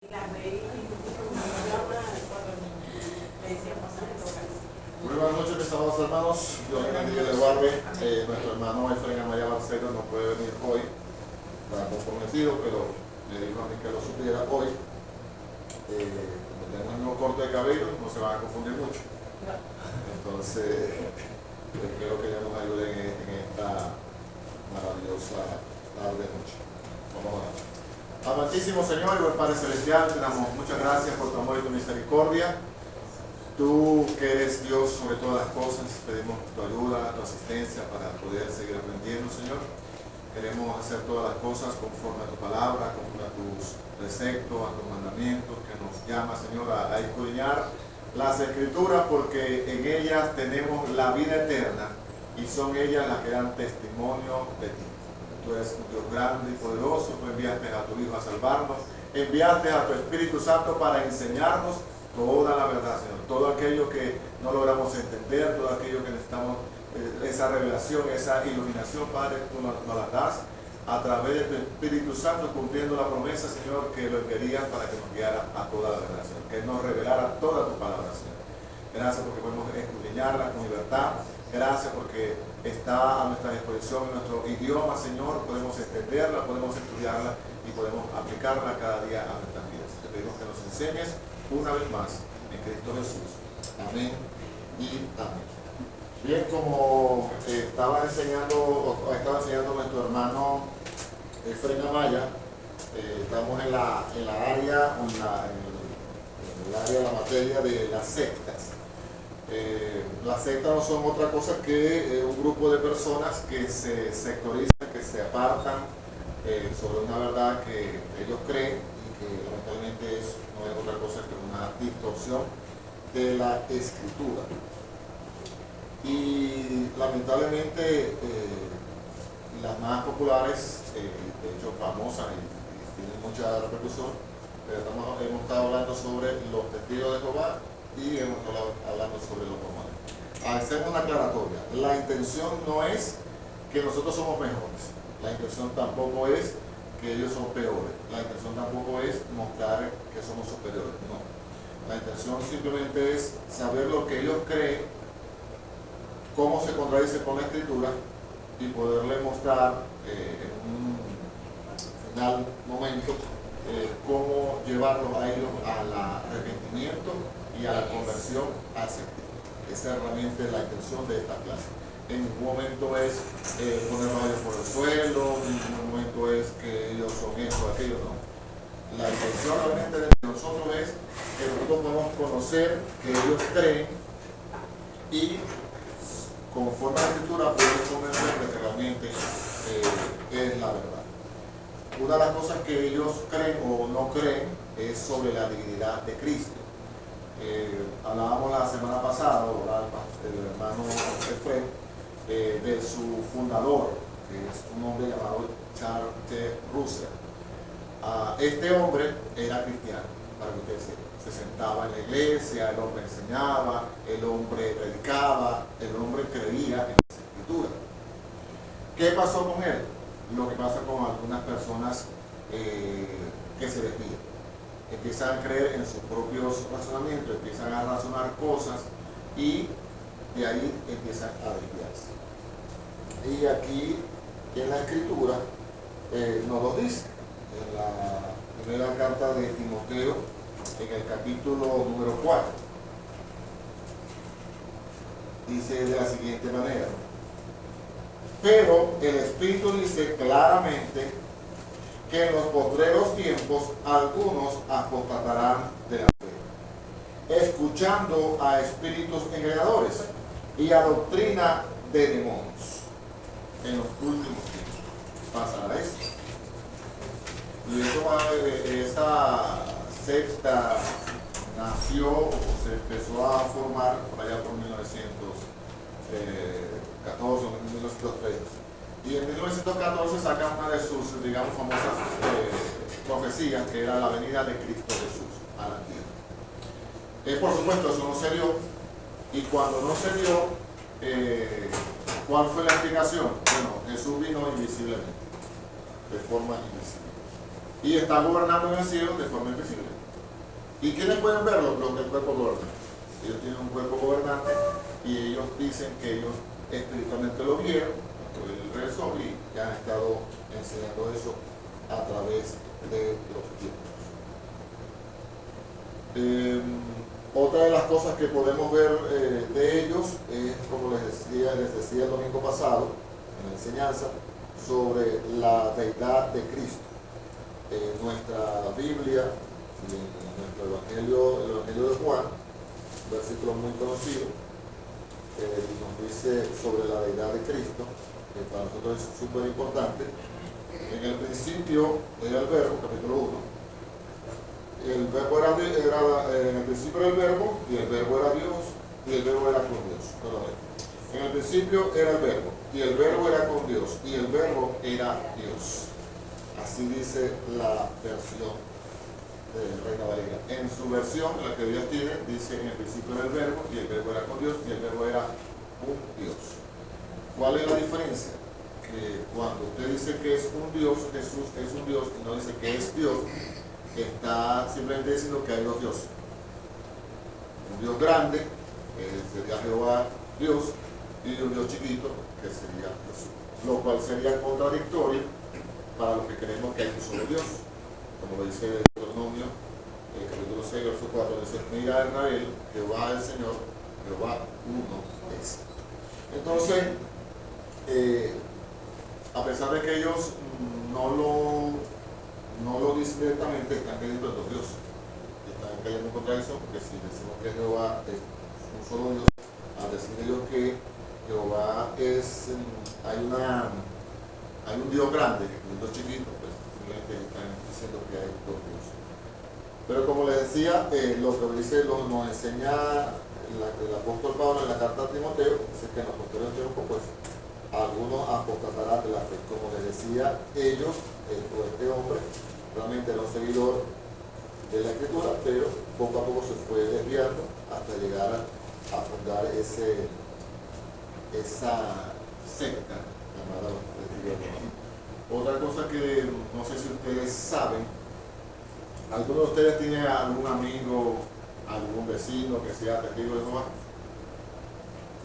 Muy buenas noches, mis amados hermanos. Dios les bendiga y les guarde. Nuestro hermano Efraín Amaya Barcelo no puede venir hoy, está comprometido, pero le dijo a mí que lo supiera hoy. Como tenemos el mismo corte de cabello, no se van a confundir mucho. Entonces, espero que ya nos ayuden en esta maravillosa tarde-noche. Vamos a orar. Amantísimo Señor y buen Padre Celestial, te damos muchas gracias por tu amor y tu misericordia. Tú que eres Dios sobre todas las cosas, pedimos tu ayuda, tu asistencia para poder seguir aprendiendo, Señor. Queremos hacer todas las cosas conforme a tu palabra, conforme a tus preceptos, a tus mandamientos, que nos llama, Señor, a escudriñar las Escrituras, porque en ellas tenemos la vida eterna y son ellas las que dan testimonio de ti. Tú eres un Dios grande y poderoso, tú enviaste a tu Hijo a salvarnos, enviaste a tu Espíritu Santo para enseñarnos toda la verdad, Señor. Todo aquello que no logramos entender, todo aquello que necesitamos, esa revelación, esa iluminación, Padre, tú nos la das a través de tu Espíritu Santo, cumpliendo la promesa, Señor, que lo enviarías para que nos guiara a toda la verdad, Señor, que nos revelara toda tu palabra, Señor. Gracias porque podemos escudriñarla con libertad. Gracias porque está a nuestra disposición en nuestro idioma, Señor. Podemos entenderla, podemos estudiarla y podemos aplicarla cada día a nuestras vidas. Te pedimos que nos enseñes una vez más en Cristo Jesús. Amén y amén. Bien, como estaba enseñando nuestro hermano Efraín Amaya, estamos en el área de la materia de las sectas. Las sectas no son otra cosa que un grupo de personas que se sectorizan, que se apartan sobre una verdad que ellos creen y que lamentablemente no es otra cosa que una distorsión de la Escritura. Y lamentablemente las más populares, de hecho famosas y tienen mucha repercusión, hemos estado hablando sobre los testigos de Jehová y hemos estado hablando sobre los romanos. Hacemos una aclaratoria. La intención no es que nosotros somos mejores. La intención tampoco es que ellos son peores. La intención tampoco es mostrar que somos superiores. No. La intención simplemente es saber lo que ellos creen, cómo se contradice con la Escritura y poderle mostrar en un final momento cómo llevarlos a ellos al arrepentimiento y a la conversión hacia Cristo. Esa realmente es la intención de esta clase. En ningún momento es ponerlos a ellos por el suelo, en ningún momento es que ellos son esto o aquello, no. La intención realmente de nosotros es que nosotros podamos conocer que ellos creen y conforme a la Escritura poder convencer de que realmente es la verdad. Una de las cosas que ellos creen o no creen es sobre la divinidad de Cristo. Hablábamos la semana pasada, el hermano Efraín, de su fundador, que es un hombre llamado Charles T. Russell. Este hombre era cristiano, para que ustedes sepan. Se sentaba en la iglesia, el hombre enseñaba, el hombre predicaba, el hombre creía en las Escrituras. ¿Qué pasó con él? Lo que pasa con algunas personas que se desvían. Empiezan a creer en sus propios razonamientos, empiezan a razonar cosas y de ahí empiezan a desviarse. Y aquí en la Escritura nos lo dice, en la primera carta de Timoteo, en el capítulo número 4. Dice de la siguiente manera: pero el Espíritu dice claramente que en los postreros tiempos algunos apostatarán de la fe, escuchando a espíritus engañadores y a doctrina de demonios. En los últimos tiempos pasará esto. Y esa secta nació o se empezó a formar por allá por 1914 o 1913. Y en 1914 saca una de sus, digamos, famosas profecías, que era la venida de Cristo Jesús a la tierra. Por supuesto, eso no se dio. Y cuando no se dio, ¿cuál fue la explicación? Bueno, Jesús vino invisiblemente, de forma invisible. y está gobernando en el cielo de forma invisible. ¿Y quiénes pueden verlo? Los del cuerpo gobernante. Ellos tienen un cuerpo gobernante y ellos dicen que ellos espiritualmente lo vieron por el rezo y ya han estado enseñando eso a través de los tiempos. Otra de las cosas que podemos ver de ellos es, como les decía el domingo pasado en la enseñanza, sobre la deidad de Cristo. Nuestra Biblia, en nuestro Evangelio, el Evangelio de Juan, un versículo muy conocido, nos dice sobre la deidad de Cristo, que para nosotros es súper importante. En el principio era el verbo, capítulo 1. El verbo en el principio era el verbo, y el verbo era Dios, y el verbo era con Dios. En el principio era el verbo, y el verbo era con Dios, y el verbo era Dios. Así dice la versión de Reina Valera. En su versión, la que Dios tiene, dice en el principio era el verbo, y el verbo era con Dios, y el verbo era un Dios. ¿Cuál es la diferencia? Que cuando usted dice que es un Dios, Jesús es un Dios, y no dice que es Dios, está simplemente diciendo que hay dos dioses. Un Dios grande, que sería Jehová Dios, y un Dios chiquito, que sería Jesús. Lo cual sería contradictorio para los que creemos que hay un solo Dios. Como lo dice Deuteronomio, capítulo 6, verso 4, dice: mira Israel, Jehová el Señor, Jehová uno es. Entonces, a pesar de que ellos no lo dicen directamente, están creyendo en dos dioses. Están cayendo en contradicción, porque si decimos que Jehová es un solo Dios, al decir ellos que Jehová es, hay un Dios grande y un Dios chiquito, pues simplemente están diciendo que hay dos dioses. Pero como les decía, lo que dice, nos enseña el apóstol Pablo en la carta a Timoteo, dice que en los posteriores tiempos, pues, algunos apostatarán de la fe. Como les decía, ellos, este hombre, realmente era un seguidor de la Escritura, pero poco a poco se fue desviando hasta llegar a fundar esa secta llamada los Testigos. Otra cosa que no sé si ustedes saben, ¿alguno de ustedes tiene algún amigo, algún vecino que sea testigo de Jehová?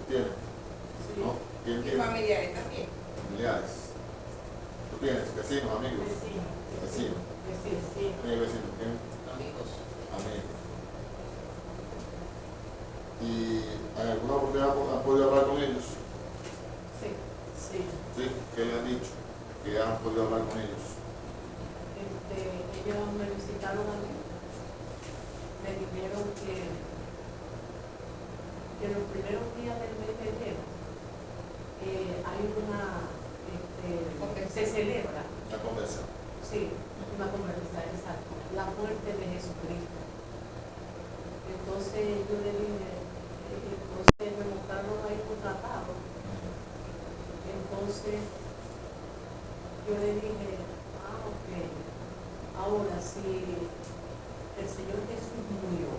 ¿Tiene? Sí. ¿No? ¿Quién Y tiene? familiares también. Familiares. ¿Tú tienes vecinos, amigos? Vecinos. ¿Tienes vecinos? ¿Quién? Amigos. Amigos. ¿Y en alguna oportunidad han podido hablar con ellos? Sí. ¿Sí? ¿Qué le han dicho? ¿Que han podido hablar con ellos? Ellos me visitaron a mí. Me dijeron que los primeros días del mes de enero hay se celebra. La conversación. Sí, una conversación, exacto. La muerte de Jesucristo. Entonces yo le dije, entonces me mostraron ahí un tratado. Entonces yo le dije, ok, ahora si el Señor Jesús murió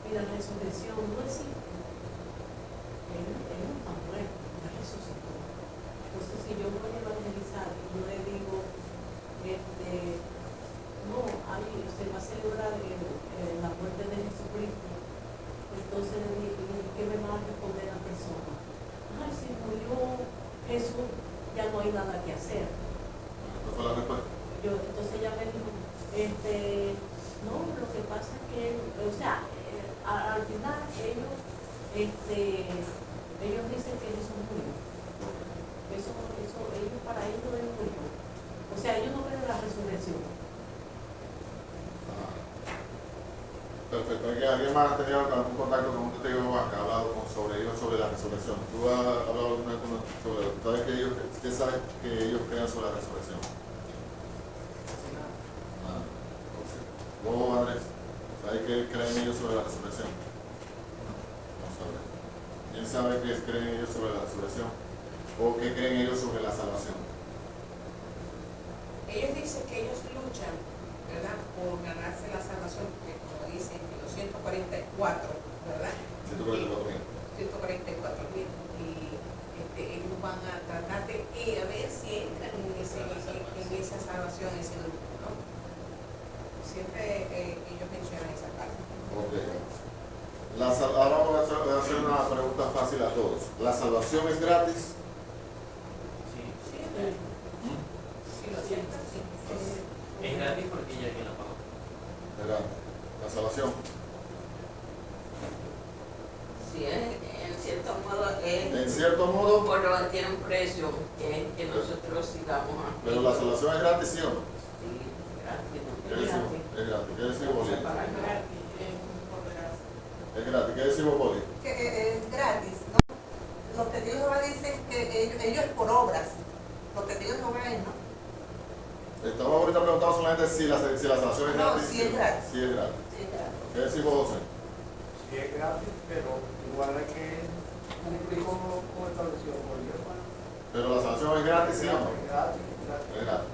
y la resurrección no existe, él no está muerto, él resucitó. Entonces si yo voy a evangelizar y yo le digo, no, ahí se va a celebrar la muerte de Jesucristo, entonces le dije, ¿qué me va a responder la persona? Ay, si murió Jesús, ya no hay nada que hacer. ¿Cuál fue la respuesta? Entonces ella me dijo, no, lo que pasa es que, o sea, al final ellos dicen que Jesús murió. Ellos para ellos él murió. O sea, ellos no creen en la resurrección. Perfecto. ¿Alguien más ha tenido algún contacto con un testigo que ha hablado sobre ellos, sobre la resurrección? ¿Tú has hablado alguna vez sobre eso? ¿Sabes que ellos, usted sabe que ellos creen sobre la resurrección? ¿Vos, Andrés? ¿Sabes qué creen ellos sobre la resurrección? No sabe. ¿Quién sabe qué creen ellos sobre la resurrección? ¿O qué creen ellos sobre la salvación? Ellos dicen que ellos luchan, ¿verdad?, por ganarse la salvación, porque como dicen, en los 144, ¿verdad? 144.000. Y ellos van a tratar de a ver si entran en esa salvación, en ese grupo. Ahora voy a hacer una pregunta fácil a todos. ¿La salvación es gratis? Sí, Si lo sientas, sí. es gratis porque ya quien la pagó. Es gratis. La salvación. Sí, en cierto modo En cierto modo, tiene un precio que nosotros sigamos aquí. pero la salvación es gratis, ¿sí o no? Sí, gratis. ¿Qué decimos? Es gratis. ¿Qué decimos, Bolí? Para acá. Es gratis. ¿Qué decimos, Bolí? Que es gratis, ¿no? Los testigos de Jehová dicen que ellos es por obras. Los testigos de Jehová es, ¿no? Estamos ahorita preguntando solamente si la salvación es No, gratis. sí es gratis. Sí es gratis. Sí, gratis. ¿Qué decimos, José? Sí es gratis, pero igual hay que cumplir con lo establecido por Dios. Pero la salvación es gratis, ¿sí o no? Es gratis, es gratis. Es gratis.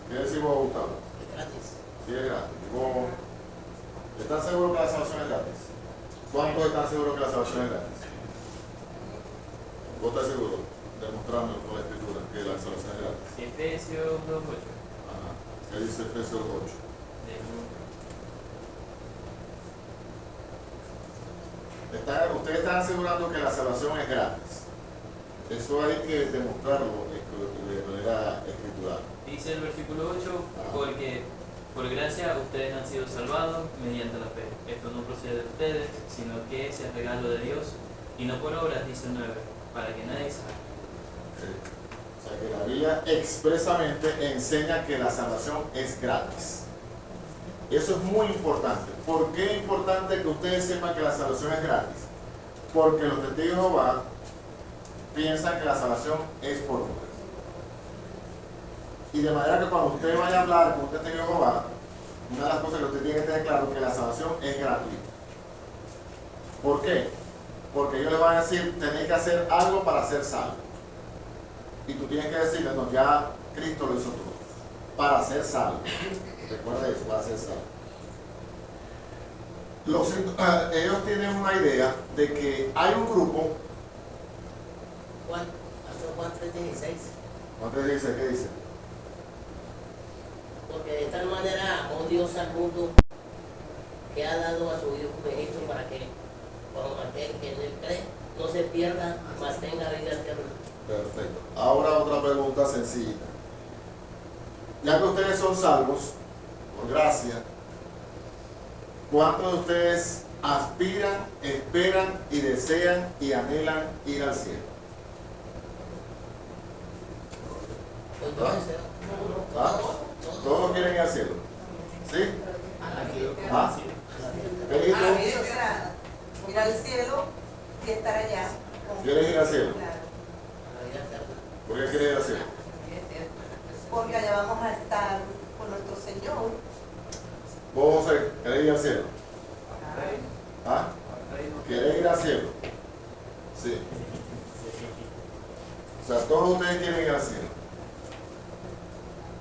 ¿Qué decimos, Gustavo? Es gratis. Sí es gratis. ¿Están seguros que la salvación es gratis? ¿Cuántos están seguros que la salvación es gratis? ¿Vos estás seguro? Demostrando con la escritura que la salvación es gratis. Efesios 2:8. Ajá. ¿Qué dice Efesios 8? Ustedes están asegurando que la salvación es gratis. Eso hay que demostrarlo de manera escritural. Dice el versículo 8, porque por gracia ustedes han sido salvados mediante la fe. Esto no procede de ustedes, sino que es el regalo de Dios, y no por obras, dice el 9, para que nadie se jacte. O sea que la Biblia expresamente enseña que la salvación es gratis. Eso es muy importante. ¿Por qué es importante que ustedes sepan que la salvación es gratis? Porque los testigos de Jehová piensan que la salvación es por obras. Y de manera que cuando usted vaya a hablar con un testigo de Jehová, una de las cosas que usted tiene que tener claro es que la salvación es gratuita. ¿Por qué? Porque ellos le van a decir, tenéis que hacer algo para ser salvo. Y tú tienes que decirle, no, ya Cristo lo hizo todo. Para ser salvo. Recuerda eso, para ser salvo. Ellos tienen una idea de que hay un grupo. Juan 3:16. ¿No te dice? ¿Qué dice? Porque de tal manera amó Dios al mundo que ha dado a su Hijo unigénito para que con aquel que en él cree no se pierda, mas tenga vida eterna. Perfecto. Ahora otra pregunta sencilla. Ya que ustedes son salvos, por gracia, ¿cuántos de ustedes aspiran, esperan y desean y anhelan ir al cielo? Pues yo deseo. ¿Ah? ¿Todos quieren ir al cielo? ¿Sí? ¿Ah? ¿Qué dijiste? Sí, o sea, ir al cielo y estar allá. ¿Quieres ir al cielo? Claro. La vida eterna. ¿Por qué quieres ir al cielo? Porque allá vamos a estar con nuestro Señor. ¿Vos, José, querés ir al cielo? ¿Ah? ¿Querés ir al cielo? Sí. O sea, todos ustedes quieren ir al cielo.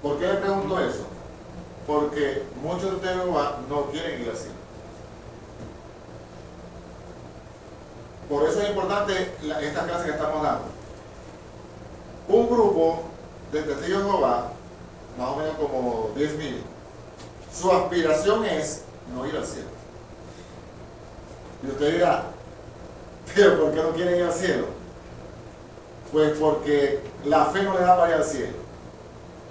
¿Por qué le pregunto eso? Porque muchos de ustedes no quieren ir al cielo. Por eso es importante esta clase que estamos dando. Un grupo de testigos de Jehová, más o menos como 10,000, su aspiración es no ir al cielo. Y usted dirá, pero ¿por qué no quieren ir al cielo? Pues porque la fe no le da para ir al cielo.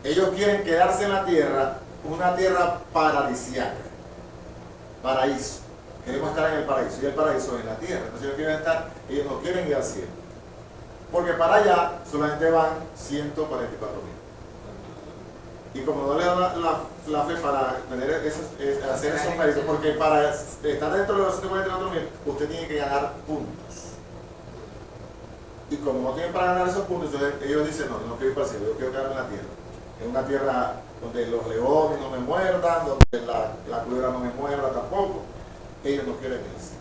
Ellos quieren quedarse en la tierra, una tierra paradisíaca, paraíso. Queremos estar en el paraíso, y el paraíso es en la tierra. Entonces ellos no quieren ir al cielo. Porque para allá solamente van 144,000. Y como no le da la fe para tener hacer esos méritos, porque para estar dentro de los 144,000, usted tiene que ganar puntos. Y como no tienen para ganar esos puntos, entonces ellos dicen, no quiero ir para el cielo, yo quiero quedarme en la tierra. En una tierra donde los leones no me muerdan, donde la culebra no me muerda tampoco. Ellos no quieren eso.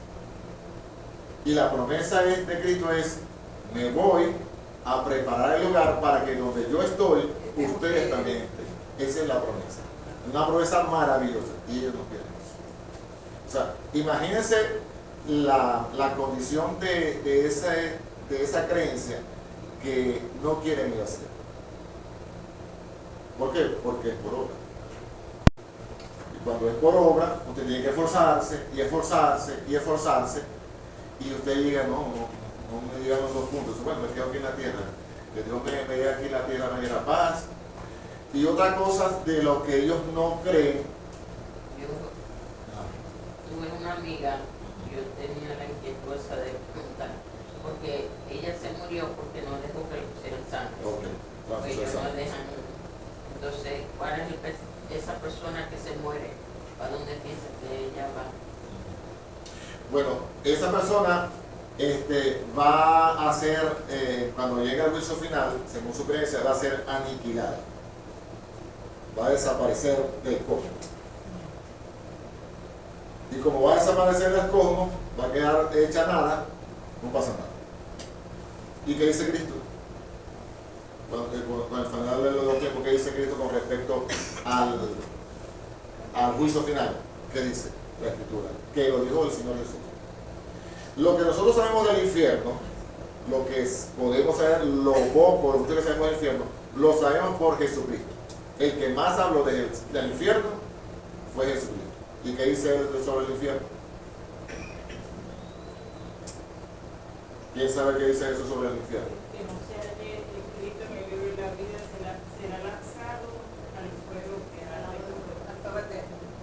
Y la promesa de Cristo es, me voy a preparar el lugar para que donde yo estoy, ustedes también estén. Esa es la promesa. Una promesa maravillosa. Y ellos no quieren eso. O sea, imagínense la condición de esa creencia que no quieren ir a hacer. ¿Por qué? Porque es por obra. Cuando es por obra, usted tiene que esforzarse y esforzarse y esforzarse, y usted llega, no me digan los 2 puntos, bueno, me quedo aquí en la tierra, que Dios me dé aquí en la tierra, me diera paz, y otras cosas de lo que ellos no creen. Yo tuve una amiga, yo tenía la inquietud esa de preguntar, porque ella se murió porque no dejó que le pusieran sangre. Ok, Porque ellos no dejan. Entonces, ¿cuál es esa persona que se muere? ¿Para dónde piensa que ella va? Bueno, esa persona va a ser, cuando llegue al juicio final, según su creencia, va a ser aniquilada. Va a desaparecer del cosmos. Y como va a desaparecer del cosmos, va a quedar hecha nada, no pasa nada. ¿Y qué dice Cristo? Con el final de los tiempos, ¿qué dice Cristo con respecto al juicio final? ¿Qué dice la Escritura? Que lo dijo el Señor Jesús. Lo que nosotros sabemos del infierno, lo que podemos saber, lo poco, lo mucho que sabemos del infierno, lo sabemos por Jesucristo. El que más habló del infierno fue Jesucristo. ¿Y qué dice él sobre el infierno? ¿Quién sabe qué dice Jesús sobre el infierno? Que no se haya escrito en el libro de la vida, será lanzado al fuego que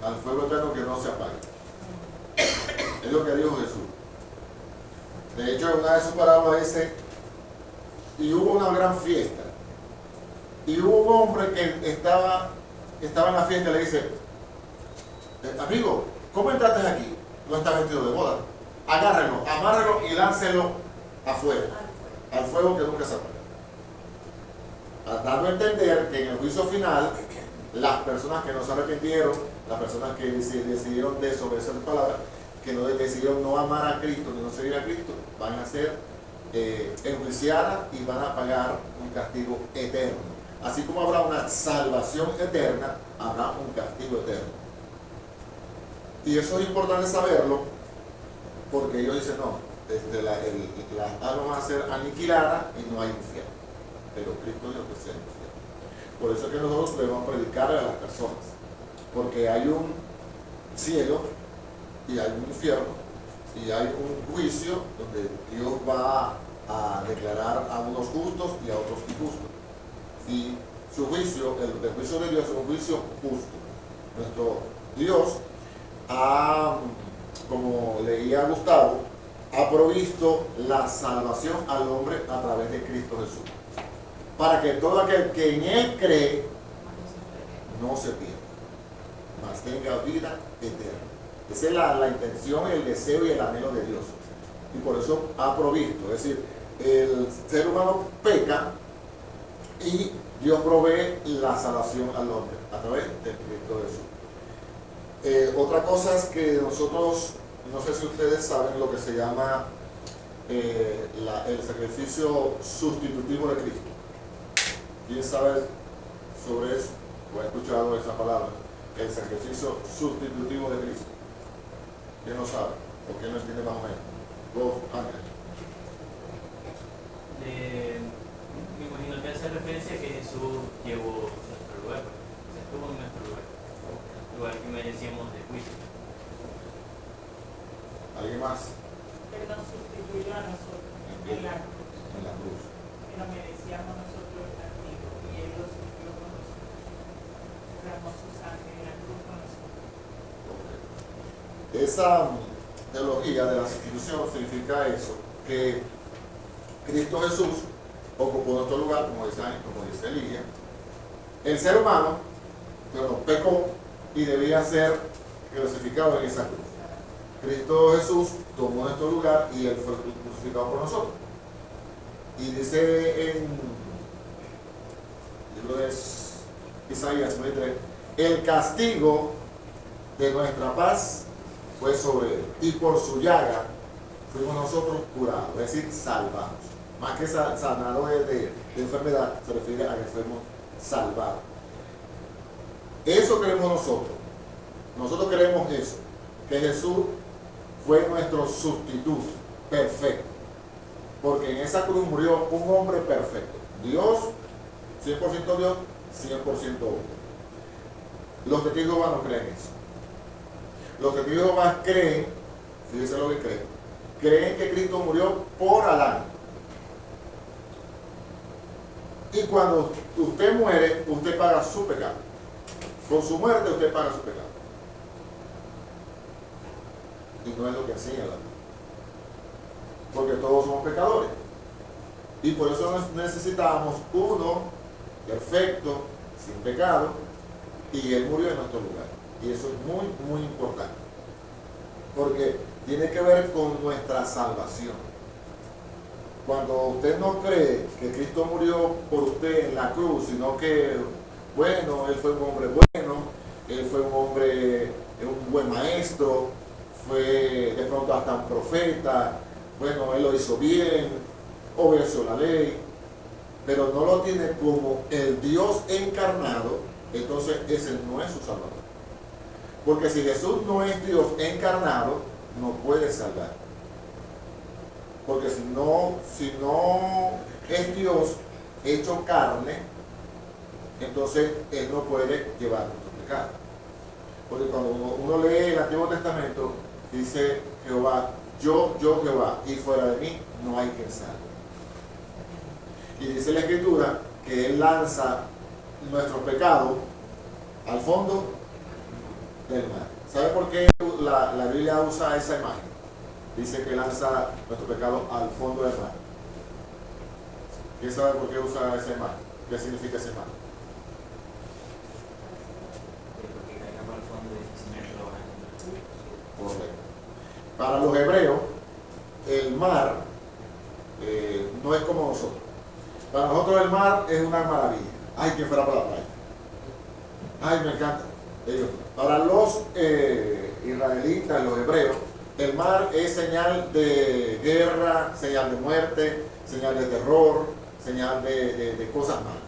al fuego eterno que no se apague. Es lo que dijo Jesús. De hecho, en una de sus parábolas dice, y hubo una gran fiesta, y hubo un hombre que estaba en la fiesta y le dice, amigo, ¿cómo entraste aquí? No está vestido de boda. Agárrenlo, amárrenlo y láncelo afuera, al fuego que nunca se apaga. Dando a entender que en el juicio final, las personas que no se arrepintieron, las personas que decidieron desobedecer las palabras, que no decidieron no amar a Cristo ni no seguir a Cristo, van a ser enjuiciadas y van a pagar un castigo eterno. Así como habrá una salvación eterna, habrá un castigo eterno. Y eso es importante saberlo, porque ellos dicen, no, las almas van a ser aniquiladas y no hay infierno. Pero Cristo dijo que sea infierno. Por eso es que nosotros debemos predicar a las personas, porque hay un cielo y hay un infierno y hay un juicio donde Dios va a declarar a unos justos y a otros injustos. Y su juicio, el juicio de Dios es un juicio justo. Nuestro Dios como leía Gustavo, ha provisto la salvación al hombre a través de Cristo Jesús, para que todo aquel que en Él cree no se pierda, mas tenga vida eterna. Esa es la intención, el deseo y el anhelo de Dios. Y por eso ha provisto. Es decir, el ser humano peca y Dios provee la salvación al hombre a través de Cristo Jesús. Otra cosa es que nosotros, no sé si ustedes saben lo que se llama el sacrificio sustitutivo de Cristo. ¿Quién sabe sobre eso? ¿O ha escuchado esa palabra? El sacrificio sustitutivo de Cristo. ¿Quién lo sabe? ¿O quién lo entiende más o menos? Vos, Ángel. Me imagino que hace referencia a que Jesús llevó nuestro lugar, se estuvo en nuestro lugar que merecíamos de juicio. ¿Alguien más? Él nos sustituyó a nosotros en la cruz, En la cruz. que nos merecíamos nosotros el castigo, y Él lo sufrió con nosotros. Derramó su sangre en la cruz con nosotros. Esa teología de la sustitución significa eso, que Cristo Jesús ocupó nuestro lugar, como dice Elías. El ser humano, pecó y debía ser crucificado en esa cruz. Cristo Jesús tomó nuestro lugar y Él fue crucificado por nosotros. Y dice en el libro de Isaías 23, el castigo de nuestra paz fue sobre Él, y por su llaga fuimos nosotros curados, es decir, salvados. Más que sanado de enfermedad, se refiere a que fuimos salvados. Eso creemos nosotros. Nosotros creemos eso, que Jesús fue nuestro sustituto perfecto. Porque en esa cruz murió un hombre perfecto. Dios, 100% Dios, 100% hombre. Los testigos de Jehová no creen eso. Los testigos de Jehová creen, fíjense lo que creen que Cristo murió por Adán. Y cuando usted muere, usted paga su pecado. Con su muerte usted paga su pecado. Y no es lo que enseña la Biblia. Porque todos somos pecadores. Y por eso necesitamos uno perfecto, sin pecado, y Él murió en nuestro lugar. Y eso es muy, muy importante. Porque tiene que ver con nuestra salvación. Cuando usted no cree que Cristo murió por usted en la cruz, sino que, bueno, Él fue un hombre bueno, Él fue un hombre, un buen maestro, fue de pronto hasta un profeta, bueno, Él lo hizo bien, obedeció la ley, pero no lo tiene como el Dios encarnado, entonces ese no es su Salvador. Porque si Jesús no es Dios encarnado, no puede salvar. Porque si no es Dios hecho carne, entonces Él no puede llevar nuestro pecado. Porque cuando uno lee el Antiguo Testamento, dice Jehová, yo Jehová, y fuera de mí no hay quien salve. Y dice la Escritura que Él lanza nuestros pecados al fondo del mar. ¿Sabe por qué la Biblia usa esa imagen? Dice que lanza nuestro pecado al fondo del mar. ¿Quién sabe por qué usa esa imagen? ¿Qué significa esa imagen? Porque caiga por el fondo y difícilmente lo van a encontrar. Correcto. Para los hebreos, el mar no es como nosotros. Para nosotros el mar es una maravilla. Ay, que fuera para la playa. Ay, me encanta. Ellos. Para los israelitas, los hebreos, el mar es señal de guerra, señal de muerte, señal de terror, señal de cosas malas.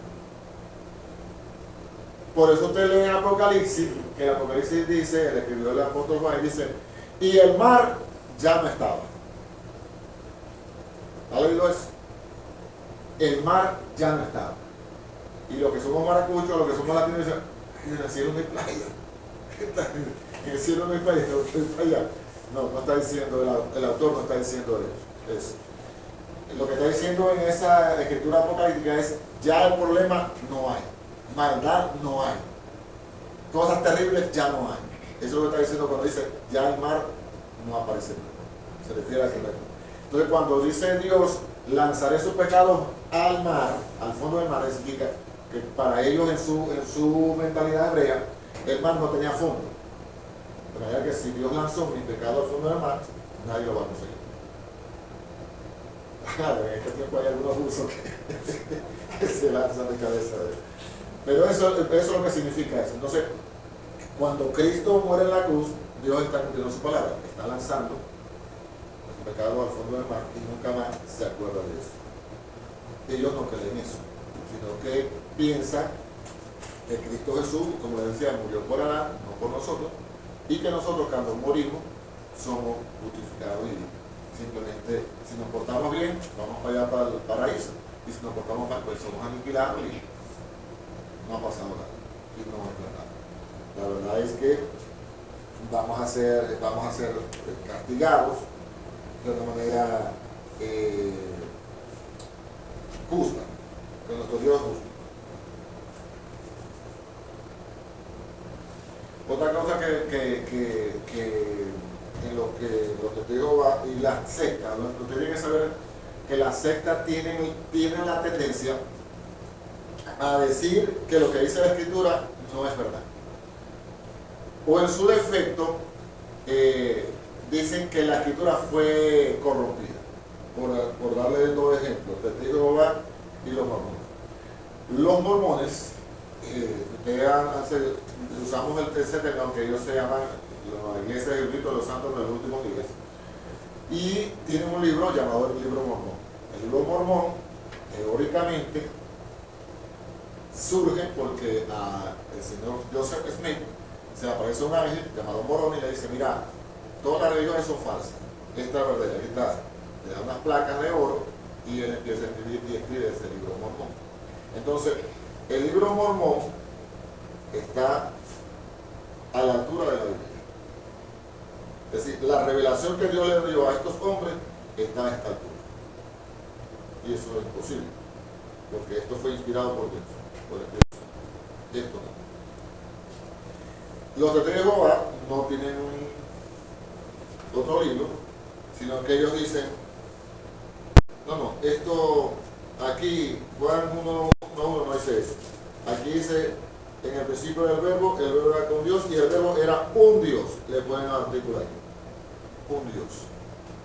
Por eso usted lee en Apocalipsis, que el Apocalipsis dice, el escribió el apóstol Juan, dice, y el mar ya no estaba. ¿Ha leído eso? El mar ya no estaba. Y los que somos maracuchos, los que somos latinos, dicen, en el cielo no hay playa. En el cielo no hay playa, no hay playa. No está diciendo, el autor no está diciendo eso. Lo que está diciendo en esa escritura apocalíptica es, ya el problema no hay. Maldad no hay. Cosas terribles ya no hay. Eso es lo que está diciendo cuando dice, ya el mar no aparece. Se refiere a eso. Entonces cuando dice Dios, lanzaré sus pecados al mar, al fondo del mar, significa que para ellos en su mentalidad hebrea, el mar no tenía fondo. De manera que si Dios lanzó mi pecado al fondo del mar, nadie lo va a conseguir. Claro, en este tiempo hay algunos usos que se lanzan de cabeza. Pero eso es lo que significa eso. Entonces, cuando Cristo muere en la cruz, Dios está cumpliendo su palabra, está lanzando su pecado al fondo del mar y nunca más se acuerda de eso. Ellos no creen eso, sino que piensan que Cristo Jesús, como les decía, murió por Adán, no por nosotros, y que nosotros cuando morimos somos justificados y simplemente si nos portamos bien vamos para allá para el paraíso, y si nos portamos mal pues somos aniquilados y no ha pasado nada, y no es verdad. La verdad es que vamos a ser castigados de una manera justa, con nuestro Dios justo. Otra cosa que en lo que los testigos de Jehová y las sectas, ustedes tienen que saber que las sectas tienen la tendencia a decir que lo que dice la Escritura no es verdad. O en su defecto, dicen que la Escritura fue corrompida. Por darle dos ejemplos, testigos de Jehová y los mormones. Los mormones, usamos ese término, aunque ellos se llaman la Iglesia del Grito de los Santos de los Últimos Días, y tienen un libro llamado el Libro Mormón. El Libro Mormón, teóricamente, surge porque al señor Joseph Smith se le aparece un ángel llamado Morón y le dice, mira, todas las religiones son falsas, esta es verdadera, esta le da unas placas de oro y él empieza a escribir y escribe ese Libro Mormón. Entonces, el Libro Mormón está a la altura de la Biblia. Es decir, la revelación que Dios le dio a estos hombres está a esta altura. Y eso es imposible, porque esto fue inspirado por Dios, por el Espíritu Santo. Esto no. Los testigos de Jehová no tienen otro libro, sino que ellos dicen, no, esto aquí, Juan 1:1 no dice eso. Aquí dice, en el principio del verbo era con Dios y el verbo era un Dios. Le ponen el artículo ahí. Un Dios.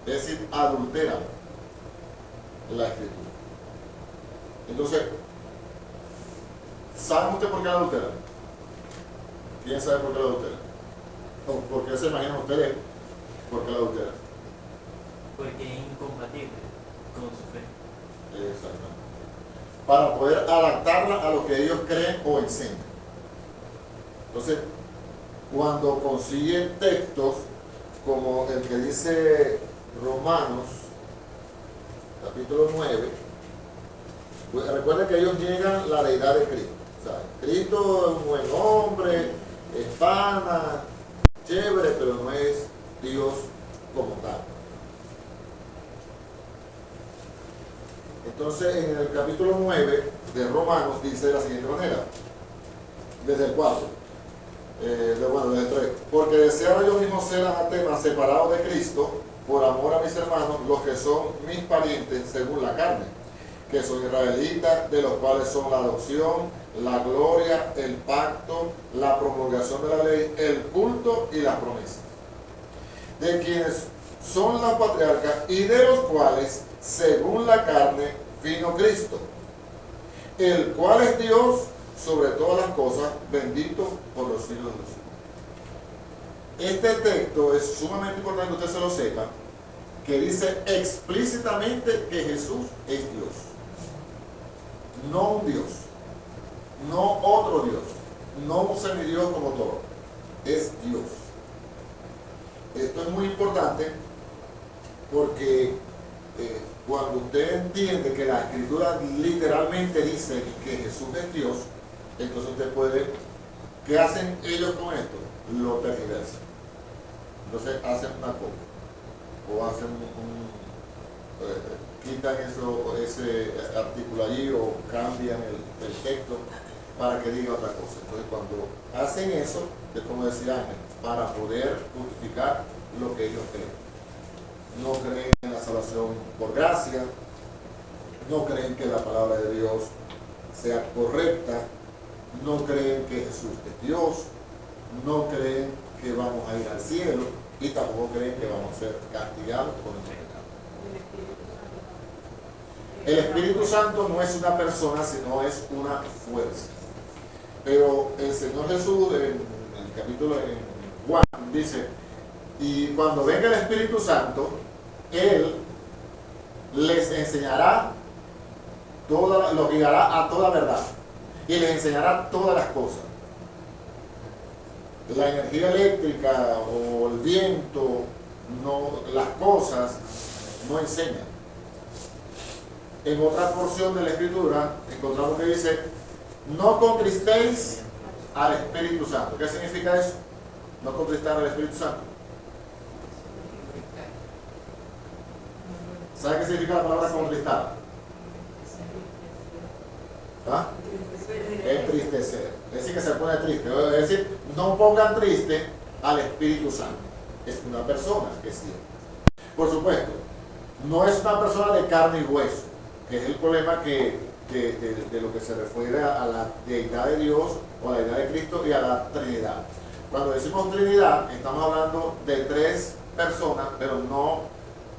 Es decir, adulteran la escritura. Entonces, ¿saben ustedes por qué la adulteran? ¿Quién sabe por qué la adulteran? ¿O por qué se imaginan ustedes por qué la adulteran? Porque es incompatible con su fe. Exactamente. Para poder adaptarla a lo que ellos creen o enseñan. Entonces, cuando consiguen textos como el que dice Romanos, capítulo 9, pues recuerden que ellos niegan la deidad de Cristo. O sea, Cristo es un buen hombre, es pana, chévere, pero no es Dios como tal. Entonces, en el capítulo 9 de Romanos dice de la siguiente manera, desde el 4, desde el 3, porque deseaba yo mismo ser anatema, separado de Cristo, por amor a mis hermanos, los que son mis parientes según la carne, que son israelitas, de los cuales son la adopción, la gloria, el pacto, la promulgación de la ley, el culto y las promesas, de quienes son las patriarcas y de los cuales, según la carne, vino Cristo, el cual es Dios sobre todas las cosas, bendito por los siglos de los siglos. Este texto es sumamente importante que usted se lo sepa, que dice explícitamente que Jesús es Dios. No un Dios, no otro Dios, no un semidios como todo, es Dios. Esto es muy importante porque cuando usted entiende que la Escritura literalmente dice que Jesús es Dios, entonces usted puede, ¿qué hacen ellos con esto? Lo tergiversan. Entonces hacen una copia o hacen quitan ese artículo allí o cambian el texto para que diga otra cosa. Entonces cuando hacen eso, es como decía Ángel, para poder justificar lo que ellos creen. No creen en la salvación por gracia, no creen que la palabra de Dios sea correcta, no creen que Jesús es Dios, no creen que vamos a ir al cielo y tampoco creen que vamos a ser castigados por nuestro pecado. El Espíritu Santo no es una persona, sino es una fuerza. Pero el Señor Jesús en el capítulo de Juan dice, y cuando venga el Espíritu Santo, Él les enseñará lo guiará a toda verdad y les enseñará todas las cosas. La energía eléctrica o el viento, las cosas no enseñan. En otra porción de la Escritura encontramos que dice, no contristéis al Espíritu Santo. ¿Qué significa eso? No contristar al Espíritu Santo. ¿Sabe qué significa la palabra contristar? ¿Ah? Entristecer. Es decir, que se pone triste. Es decir, no pongan triste al Espíritu Santo. Es una persona que sí. Por supuesto, no es una persona de carne y hueso, que es el problema de lo que se refiere a la deidad de Dios o a la deidad de Cristo y a la Trinidad. Cuando decimos Trinidad, estamos hablando de tres personas, pero no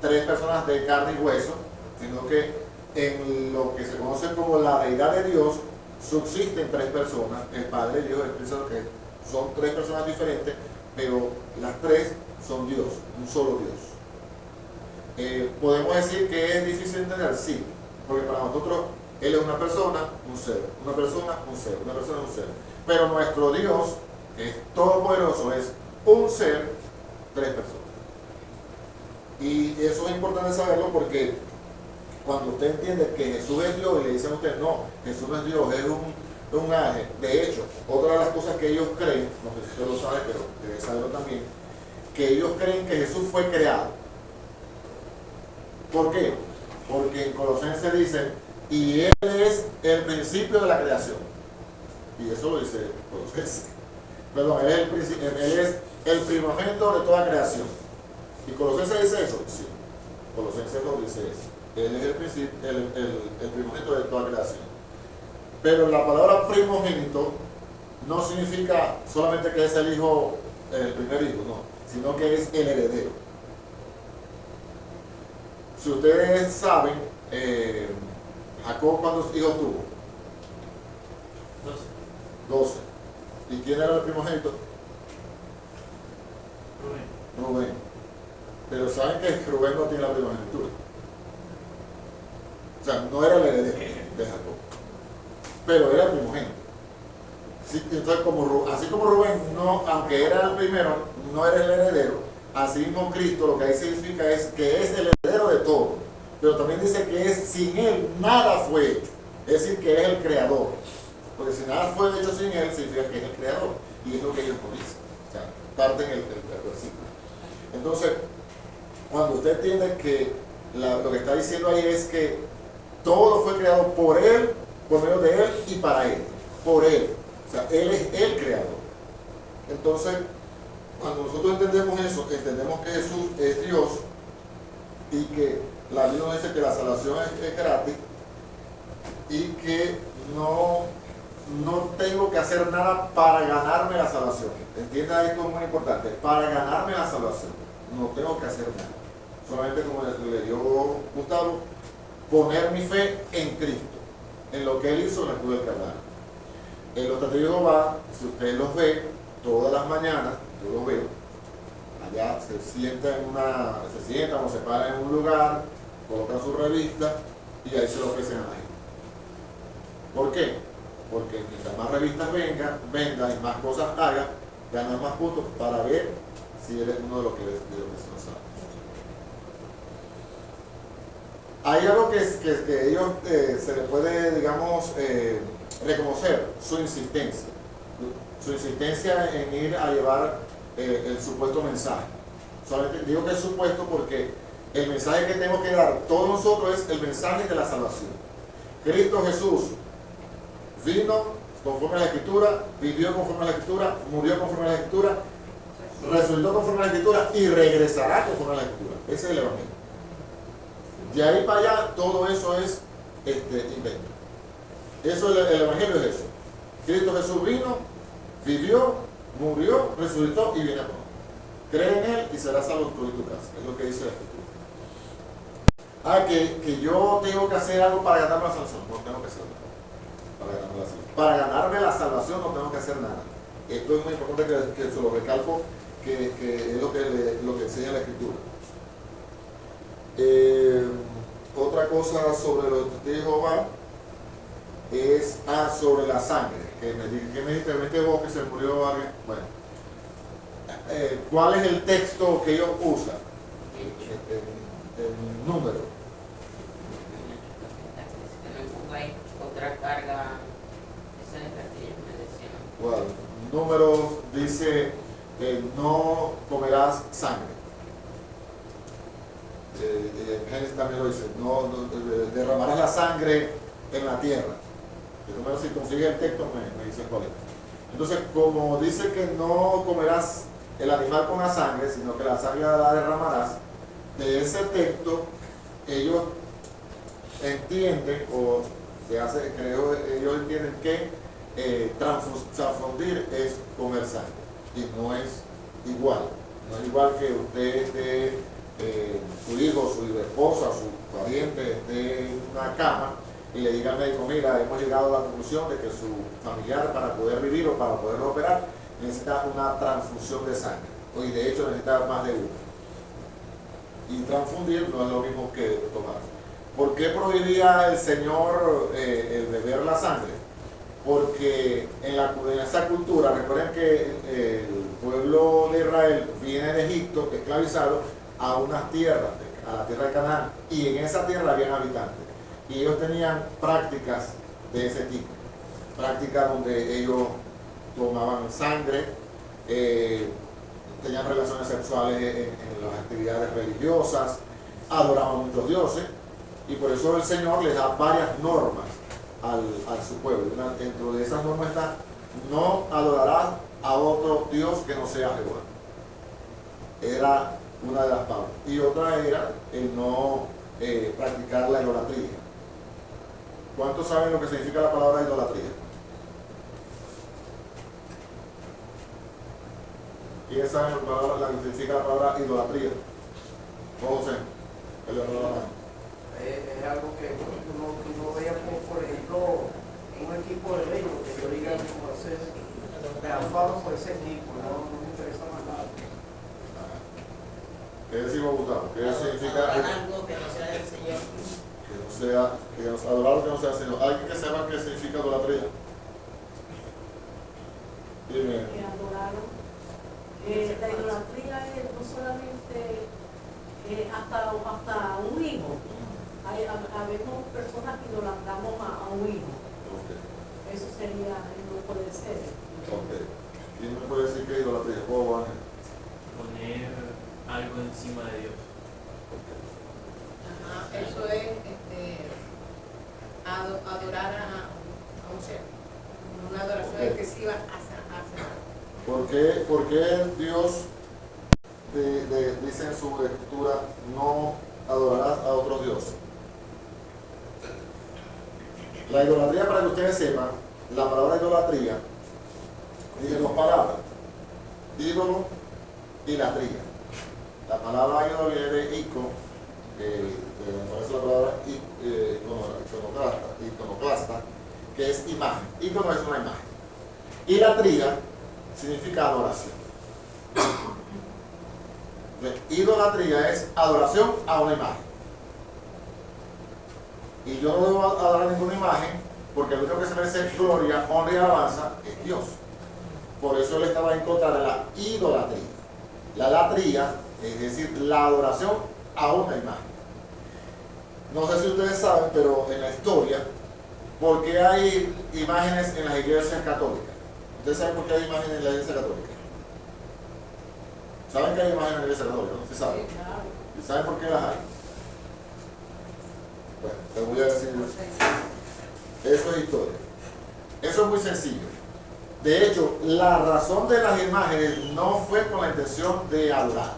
tres personas de carne y hueso, sino que en lo que se conoce como la deidad de Dios subsisten tres personas, el Padre, el Hijo y el Espíritu Santo, que son tres personas diferentes, pero las tres son Dios, un solo Dios. Podemos decir que es difícil entender, sí, porque para nosotros Él es una persona, un ser, una persona, un ser, una persona, un ser. Pero nuestro Dios, que es todopoderoso, es un ser, tres personas. Y eso es importante saberlo porque cuando usted entiende que Jesús es Dios y le dicen a usted, no, Jesús no es Dios, es un ángel. De hecho, otra de las cosas que ellos creen, no sé si usted lo sabe, pero debe saberlo también, que ellos creen que Jesús fue creado. ¿Por qué? Porque en Colosenses dice, y Él es el principio de la creación. Y eso lo dice Colosenses. Perdón, Él es el primogénito de toda creación. ¿Y Colosenses dice eso? Sí. Colosenses lo dice eso. Él es el primogénito de toda creación. Pero la palabra primogénito no significa solamente que es el hijo, el primer hijo, no, sino que es el heredero. Si ustedes saben, Jacob, ¿cuántos hijos tuvo? 12. ¿Y quién era el primogénito? Rubén. Pero saben que Rubén no tiene la primogenitura. O sea, no era el heredero de Jacob, pero era el primogénito. Sí, entonces, así como Rubén, no, aunque era el primero, no era el heredero, así mismo Cristo lo que ahí significa es que es el heredero de todo. Pero también dice que sin Él nada fue hecho. Es decir, que es el creador. Porque si nada fue hecho sin Él, significa que es el creador. Y es lo que ellos no dicen. O sea, parten el versículo. Entonces, cuando usted entiende que lo que está diciendo ahí es que todo fue creado por Él, por medio de Él y para Él. Por Él. O sea, Él es el creador. Entonces, cuando nosotros entendemos eso, entendemos que Jesús es Dios y que la Biblia nos dice que la salvación es gratis y que no tengo que hacer nada para ganarme la salvación. Entienda esto, es muy importante. Para ganarme la salvación no tengo que hacer nada. Solamente, como le dio Gustavo, poner mi fe en Cristo, en lo que Él hizo en la cruz del Calvario. En los testigos de Jehová, si usted los ve todas las mañanas, yo los veo, allá se sientan o se paran en un lugar, colocan su revista y ahí se lo ofrecen a la gente. ¿Por qué? Porque mientras más revistas vendan y más cosas hagan, ganan más puntos para ver si eres uno de los que no saben. Hay algo que ellos se les puede, digamos, reconocer, su insistencia en ir a llevar el supuesto mensaje. Solamente digo que es supuesto porque el mensaje que tenemos que dar todos nosotros es el mensaje de la salvación. Cristo Jesús vino conforme a la Escritura, vivió conforme a la Escritura, murió conforme a la Escritura, resucitó conforme a la Escritura y regresará conforme a la Escritura. Ese es el Evangelio. De ahí para allá todo eso es invento. Eso, el Evangelio es eso. Cristo Jesús vino, vivió, murió, resucitó y viene a poner. Cree en Él y serás salvo tú y tu casa. Es lo que dice la Escritura. Que yo tengo que hacer algo para ganarme la salvación. No tengo que hacer nada. Para ganarme la salvación no tengo que hacer nada. Esto es muy importante que se lo recalco, que es lo que enseña la Escritura. Otra cosa sobre los testigos de Jehová es sobre la sangre. Que me dijiste vos que se murió alguien. Bueno, ¿cuál es el texto que ellos usan? El número. Otra carga, esa es la que ellos me decían. Bueno, números dice no comerás sangre. Génesis también lo dice, no derramarás la sangre en la tierra. Si consigue el texto me dice cuál es. Entonces, como dice que no comerás el animal con la sangre, sino que la sangre la derramarás, de ese texto ellos entienden, o ellos entienden que transfundir es comer sangre, y no es igual. No es igual que usted su hijo, su esposa, su pariente esté en una cama y le diga al médico, mira, hemos llegado a la conclusión de que su familiar, para poder vivir o para poder operar, necesita una transfusión de sangre, y de hecho necesita más de una. Y transfundir no es lo mismo que tomar. ¿Por qué prohibía el Señor el beber la sangre? Porque en esa cultura, recuerden que el pueblo de Israel viene de Egipto, esclavizado, a unas tierras, a la tierra de Canaán, y en esa tierra habían habitantes. Y ellos tenían prácticas de ese tipo, prácticas donde ellos tomaban sangre, tenían relaciones sexuales en las actividades religiosas, adoraban a muchos dioses, y por eso el Señor les da varias normas a su pueblo. Dentro de esas normas está: no adorarás a otro Dios que no sea Jehová. Era una de las pautas. Y otra era el no practicar la idolatría. ¿Cuántos saben lo que significa la palabra idolatría? ¿Quién sabe lo que significa la palabra idolatría? José, el de la mano. Es algo que uno vea como, por ejemplo, un equipo de béisbol que yo diga como hacer, me amparo por ese equipo, no me interesa más nada. ¿Qué decimos, Gustavo? ¿Qué significa? Adorar algo que no sea el Señor. Que no sea, adorar que no sea el Señor. ¿Alguien que sepa qué significa idolatría? Dime. Que adoraron. La idolatría es no solamente hasta un hijo. Habemos personas que idolatramos a un hijo. Okay. Eso sería, no puede ser. Ok. ¿Quién me puede decir qué es idolatría? ¿Puedo, Ángel? Poner algo encima de Dios. Ajá, eso es adorar a un ser. Una adoración excesiva hacia ¿Por qué Dios dice en su escritura: no adorarás a otros dioses? La idolatría, para que ustedes sepan, la palabra idolatría tiene dos palabras: ídolo y latría. La palabra ídolo viene de ico, parece la palabra iconoclasta, que es imagen. Icono es una imagen. Y latría significa adoración. Idolatría es adoración a una imagen. Y yo no debo adorar ninguna imagen, porque el único que se merece gloria, honra y alabanza es Dios. Por eso él estaba en contra de la idolatría. La latría, es decir, la adoración a una imagen. No sé si ustedes saben, pero en la historia, ¿por qué hay imágenes en las iglesias católicas? ¿Ustedes saben por qué hay imágenes en la iglesia católica? ¿Saben que hay imágenes en la iglesia católica? ¿No? ¿Sí saben? ¿Y saben por qué las hay? Bueno, te voy a decir. Eso es historia. Eso es muy sencillo. De hecho, la razón de las imágenes no fue con la intención de adorarlas.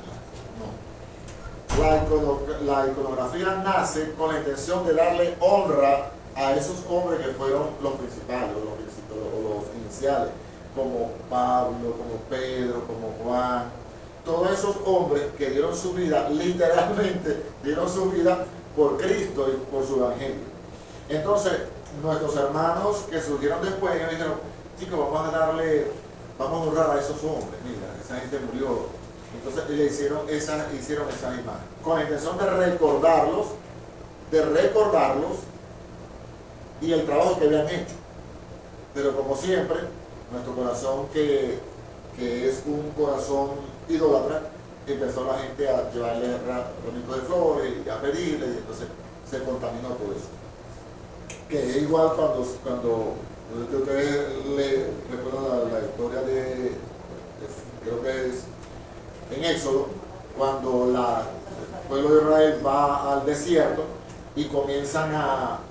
No. La iconografía nace con la intención de darle honra a esos hombres que fueron los principales, o los iniciales, como Pablo, como Pedro, como Juan. Todos esos hombres que dieron su vida, literalmente dieron su vida por Cristo y por su evangelio. Entonces, nuestros hermanos que surgieron después, ellos dijeron: chicos, vamos a honrar a esos hombres, mira, esa gente murió. Entonces le hicieron esas imágenes, con la intención de recordarlos y el trabajo que habían hecho. Pero como siempre, nuestro corazón que es un corazón idólatra, empezó la gente a llevarle ramitos de flores y a pedirle, y entonces se contaminó todo eso. Que es igual cuando ustedes recuerdan la historia de creo que es en Éxodo, cuando el pueblo de Israel va al desierto y comienzan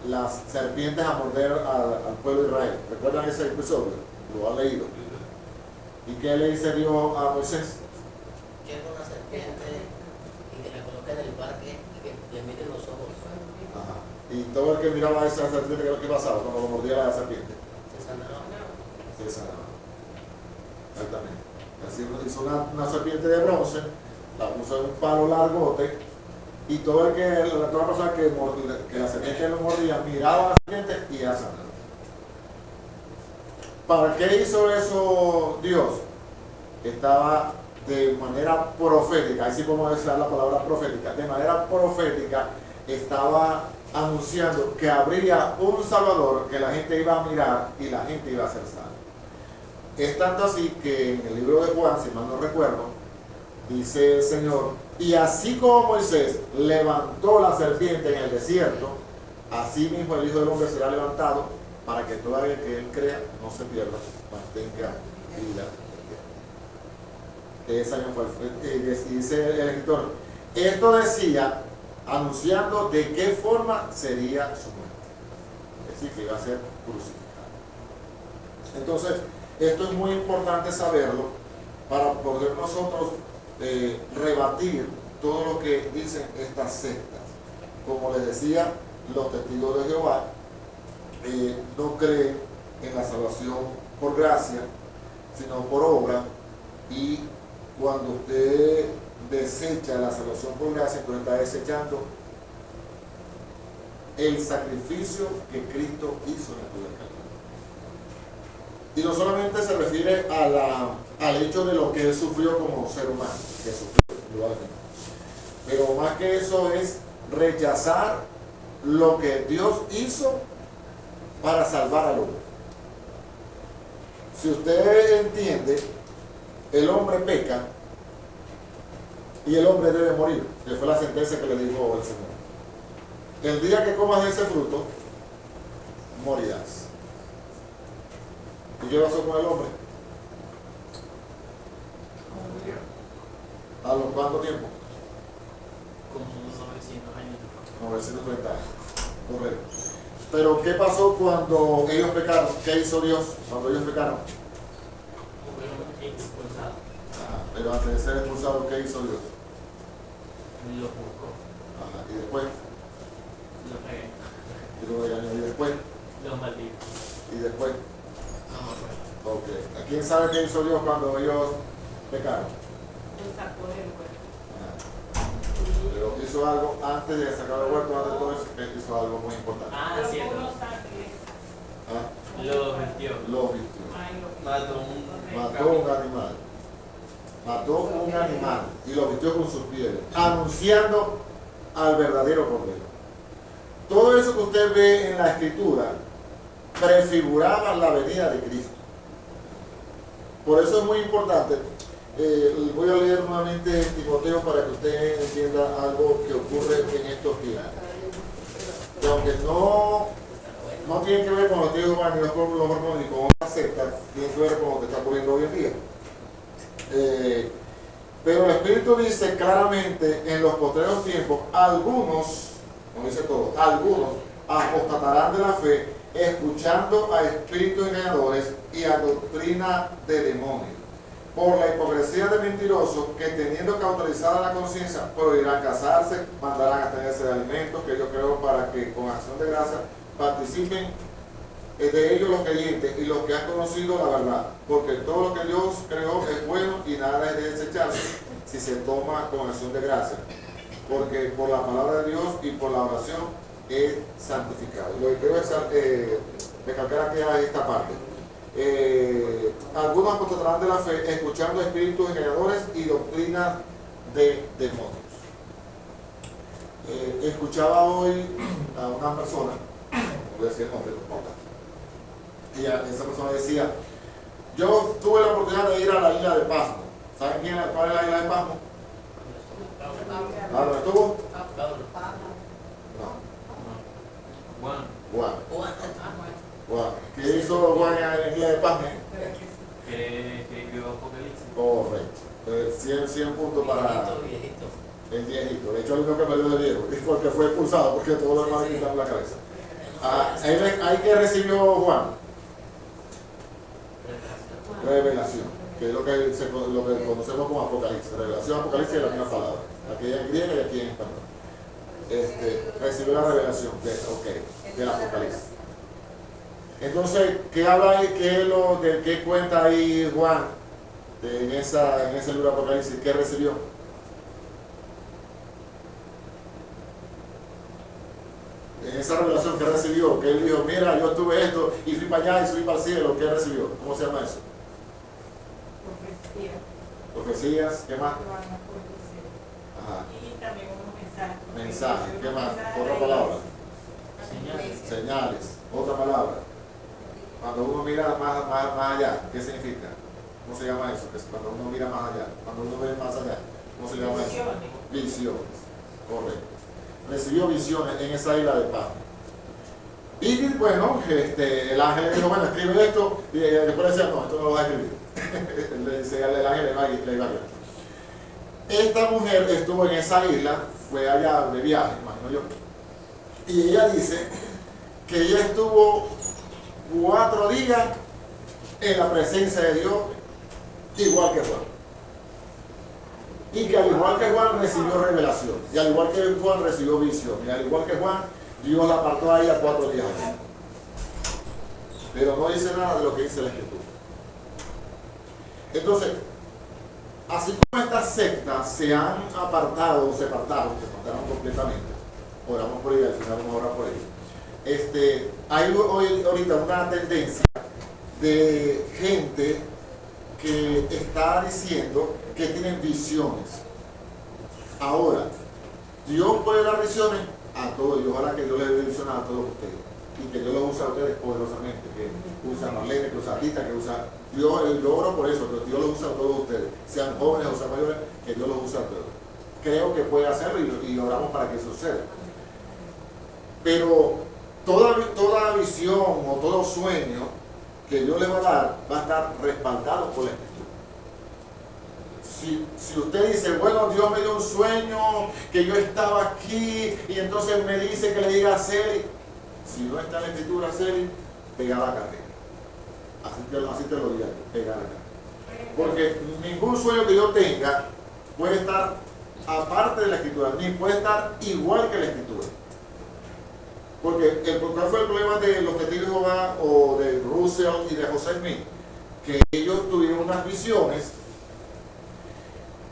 las serpientes a morder al pueblo de Israel. ¿Recuerdan ese episodio? Lo han leído. ¿Y qué le dice Dios a Moisés? Quiero una serpiente y que la coloque en el parque y que le miren los ojos. Ajá. Y todo el que miraba a esa serpiente, ¿qué pasaba cuando lo mordía la serpiente? Se sanaba. Se sanaba. Exactamente. Así hizo una serpiente de bronce, la puso en un palo largote, y toda la persona que la serpiente lo mordía miraba a la serpiente y era sanada. ¿Para qué hizo eso Dios? Estaba de manera profética, así como decir la palabra profética, de manera profética estaba anunciando que habría un Salvador que la gente iba a mirar y la gente iba a ser salva. Es tanto así que en el libro de Juan, si mal no recuerdo, dice el Señor: y así como Moisés levantó la serpiente en el desierto, así mismo el Hijo del Hombre será levantado, para que todo aquel que él crea no se pierda, mas tenga vida Ese año fue, y dice el escritor, esto decía, anunciando de qué forma sería su muerte. Es decir, que iba a ser crucificado. Entonces, esto es muy importante saberlo para poder nosotros rebatir todo lo que dicen estas sectas. Como les decía, los testigos de Jehová no creen en la salvación por gracia, sino por obra, y cuando usted desecha la salvación por gracia, entonces está desechando el sacrificio que Cristo hizo en la cruz del Calvario. Y no solamente se refiere al hecho de lo que Él sufrió como ser humano, que sufrió igualmente, pero más que eso es rechazar lo que Dios hizo para salvar al hombre. Si usted entiende, el hombre peca y el hombre debe morir, que fue la sentencia que le dijo el Señor. El día que comas de ese fruto, morirás. ¿Y qué pasó con el hombre? ¿A los cuánto tiempo? Como unos 900 años. 930 años. Correcto. Pero ¿qué pasó cuando ellos pecaron? ¿Qué hizo Dios cuando ellos pecaron? Fueron expulsados. Pero antes de ser expulsados, ¿qué hizo Dios? Los buscó. Y después, Los regué. y después, Los maldijo. y después. No me acuerdo. Ok. ¿A quién sabe qué hizo Dios cuando ellos pecaron? Lo sacó del huerto. Pero hizo algo antes de sacar el huerto, antes de todo eso, que hizo algo muy importante. Ah, Los cierto. unos ángeles. Los vistió. Los vistió. Ay, lo- Mató un Mató un animal. Mató un animal y lo vistió con sus pieles, anunciando al verdadero Cordero. Todo eso que usted ve en la Escritura prefiguraba la venida de Cristo. Por eso es muy importante. Voy a leer nuevamente Timoteo para que usted entienda algo que ocurre en estos días. Que aunque no tiene que ver con los testigos ni con los mormones ni con otras sectas, tiene que ver con lo que está ocurriendo hoy en día. Pero el Espíritu dice claramente en los postreros tiempos, algunos, no dice todos, algunos apostatarán de la fe, escuchando a espíritus engañadores y a doctrina de demonios, por la hipocresía de mentirosos que, teniendo cauterizada la conciencia, prohibirán casarse, mandarán abstenerse de alimentos que yo creo para que con acción de gracia participen de ellos los creyentes y los que han conocido la verdad, porque todo lo que Dios creó es bueno y nada es de desecharse si se toma con acción de gracia, porque por la palabra de Dios y por la oración es santificado. Lo que quiero es recalcar aquí a esta parte. Algunos apostatarán de la fe, escuchando espíritus engañadores y doctrinas de demonios. Escuchaba hoy a una persona, no voy a decir el nombre, no importa, y esa persona decía, yo tuve la oportunidad de ir a la isla de Pasmo. ¿Saben cuál es la isla de Pasmo? ¿Dónde estuvo? No. Juan. Juan. ¿Qué hizo Juan en la isla de Pasmo? Que escribió Apocalipsis. Correcto. 100 puntos para Viejito. el viejito. De hecho, el único que perdió de viejo y porque fue expulsado, porque todos los demás le quitaron la cabeza. Ahí que recibió Juan. Revelación, que es lo que conocemos como Apocalipsis. Revelación, Apocalipsis es la misma palabra. Aquí en griego y aquí en español. Recibió la revelación del Apocalipsis. Entonces, ¿qué habla ahí? ¿Qué cuenta ahí Juan en ese libro de Apocalipsis? ¿Qué recibió? En esa revelación que recibió, que él dijo, mira, yo tuve esto y fui para allá y subí para el cielo. ¿Qué recibió? ¿Cómo se llama eso? Profecía. Profecías, ¿qué más? Que van a producir. Ajá. Y también unos mensajes. Mensajes, ¿qué más? Otra palabra. Señales. Señales, otra palabra. Cuando uno mira más allá, ¿qué significa? ¿Cómo se llama eso? Es cuando uno mira más allá, cuando uno ve más allá, ¿cómo se llama eso? Visiones, correcto. Recibió visiones en esa isla de Pasmo. Y bueno, el ángel le dijo, bueno, escribe esto, y después le decía, no, esto no lo vas a escribir. Le dice, el ángel le iba a guiar. esta mujer estuvo en esa isla, fue allá de viaje, imagino yo, y ella dice que ella estuvo 4 días en la presencia de Dios, igual que Juan. Y que al igual que Juan recibió revelación, y al igual que Juan recibió visión, y al igual que Juan, Dios la apartó a ella 4 días allí. Pero no dice nada de lo que dice la Escritura. Entonces, así como estas sectas se han apartado, se apartaron completamente, oramos por ella, al final vamos a orar por ella. Hay hoy, ahorita una tendencia de gente que está diciendo que tienen visiones. Ahora, Dios puede dar visiones a todos, y ojalá que Dios les dé visiones a todos ustedes, y que Dios los use a ustedes poderosamente, que usa Marlene, que usa Rita, que usa Dios. Yo oro por eso, que Dios los usa a todos ustedes, sean jóvenes o sean mayores, que Dios los use a todos. Creo que puede hacerlo y oramos para que eso suceda. Pero toda visión o todo sueño que Dios le va a dar va a estar respaldado por la Escritura. Si usted dice, bueno, Dios me dio un sueño, que yo estaba aquí, y entonces me dice que le diga a Celi, si no está en la Escritura, Celi, pega la carrera. Así te lo digo, pega la carrera. Porque ningún sueño que yo tenga puede estar aparte de la Escritura, ni puede estar igual que la Escritura. Porque ¿cuál fue el problema de los testigos de Jehová o de Russell y de José Smith? Que ellos tuvieron unas visiones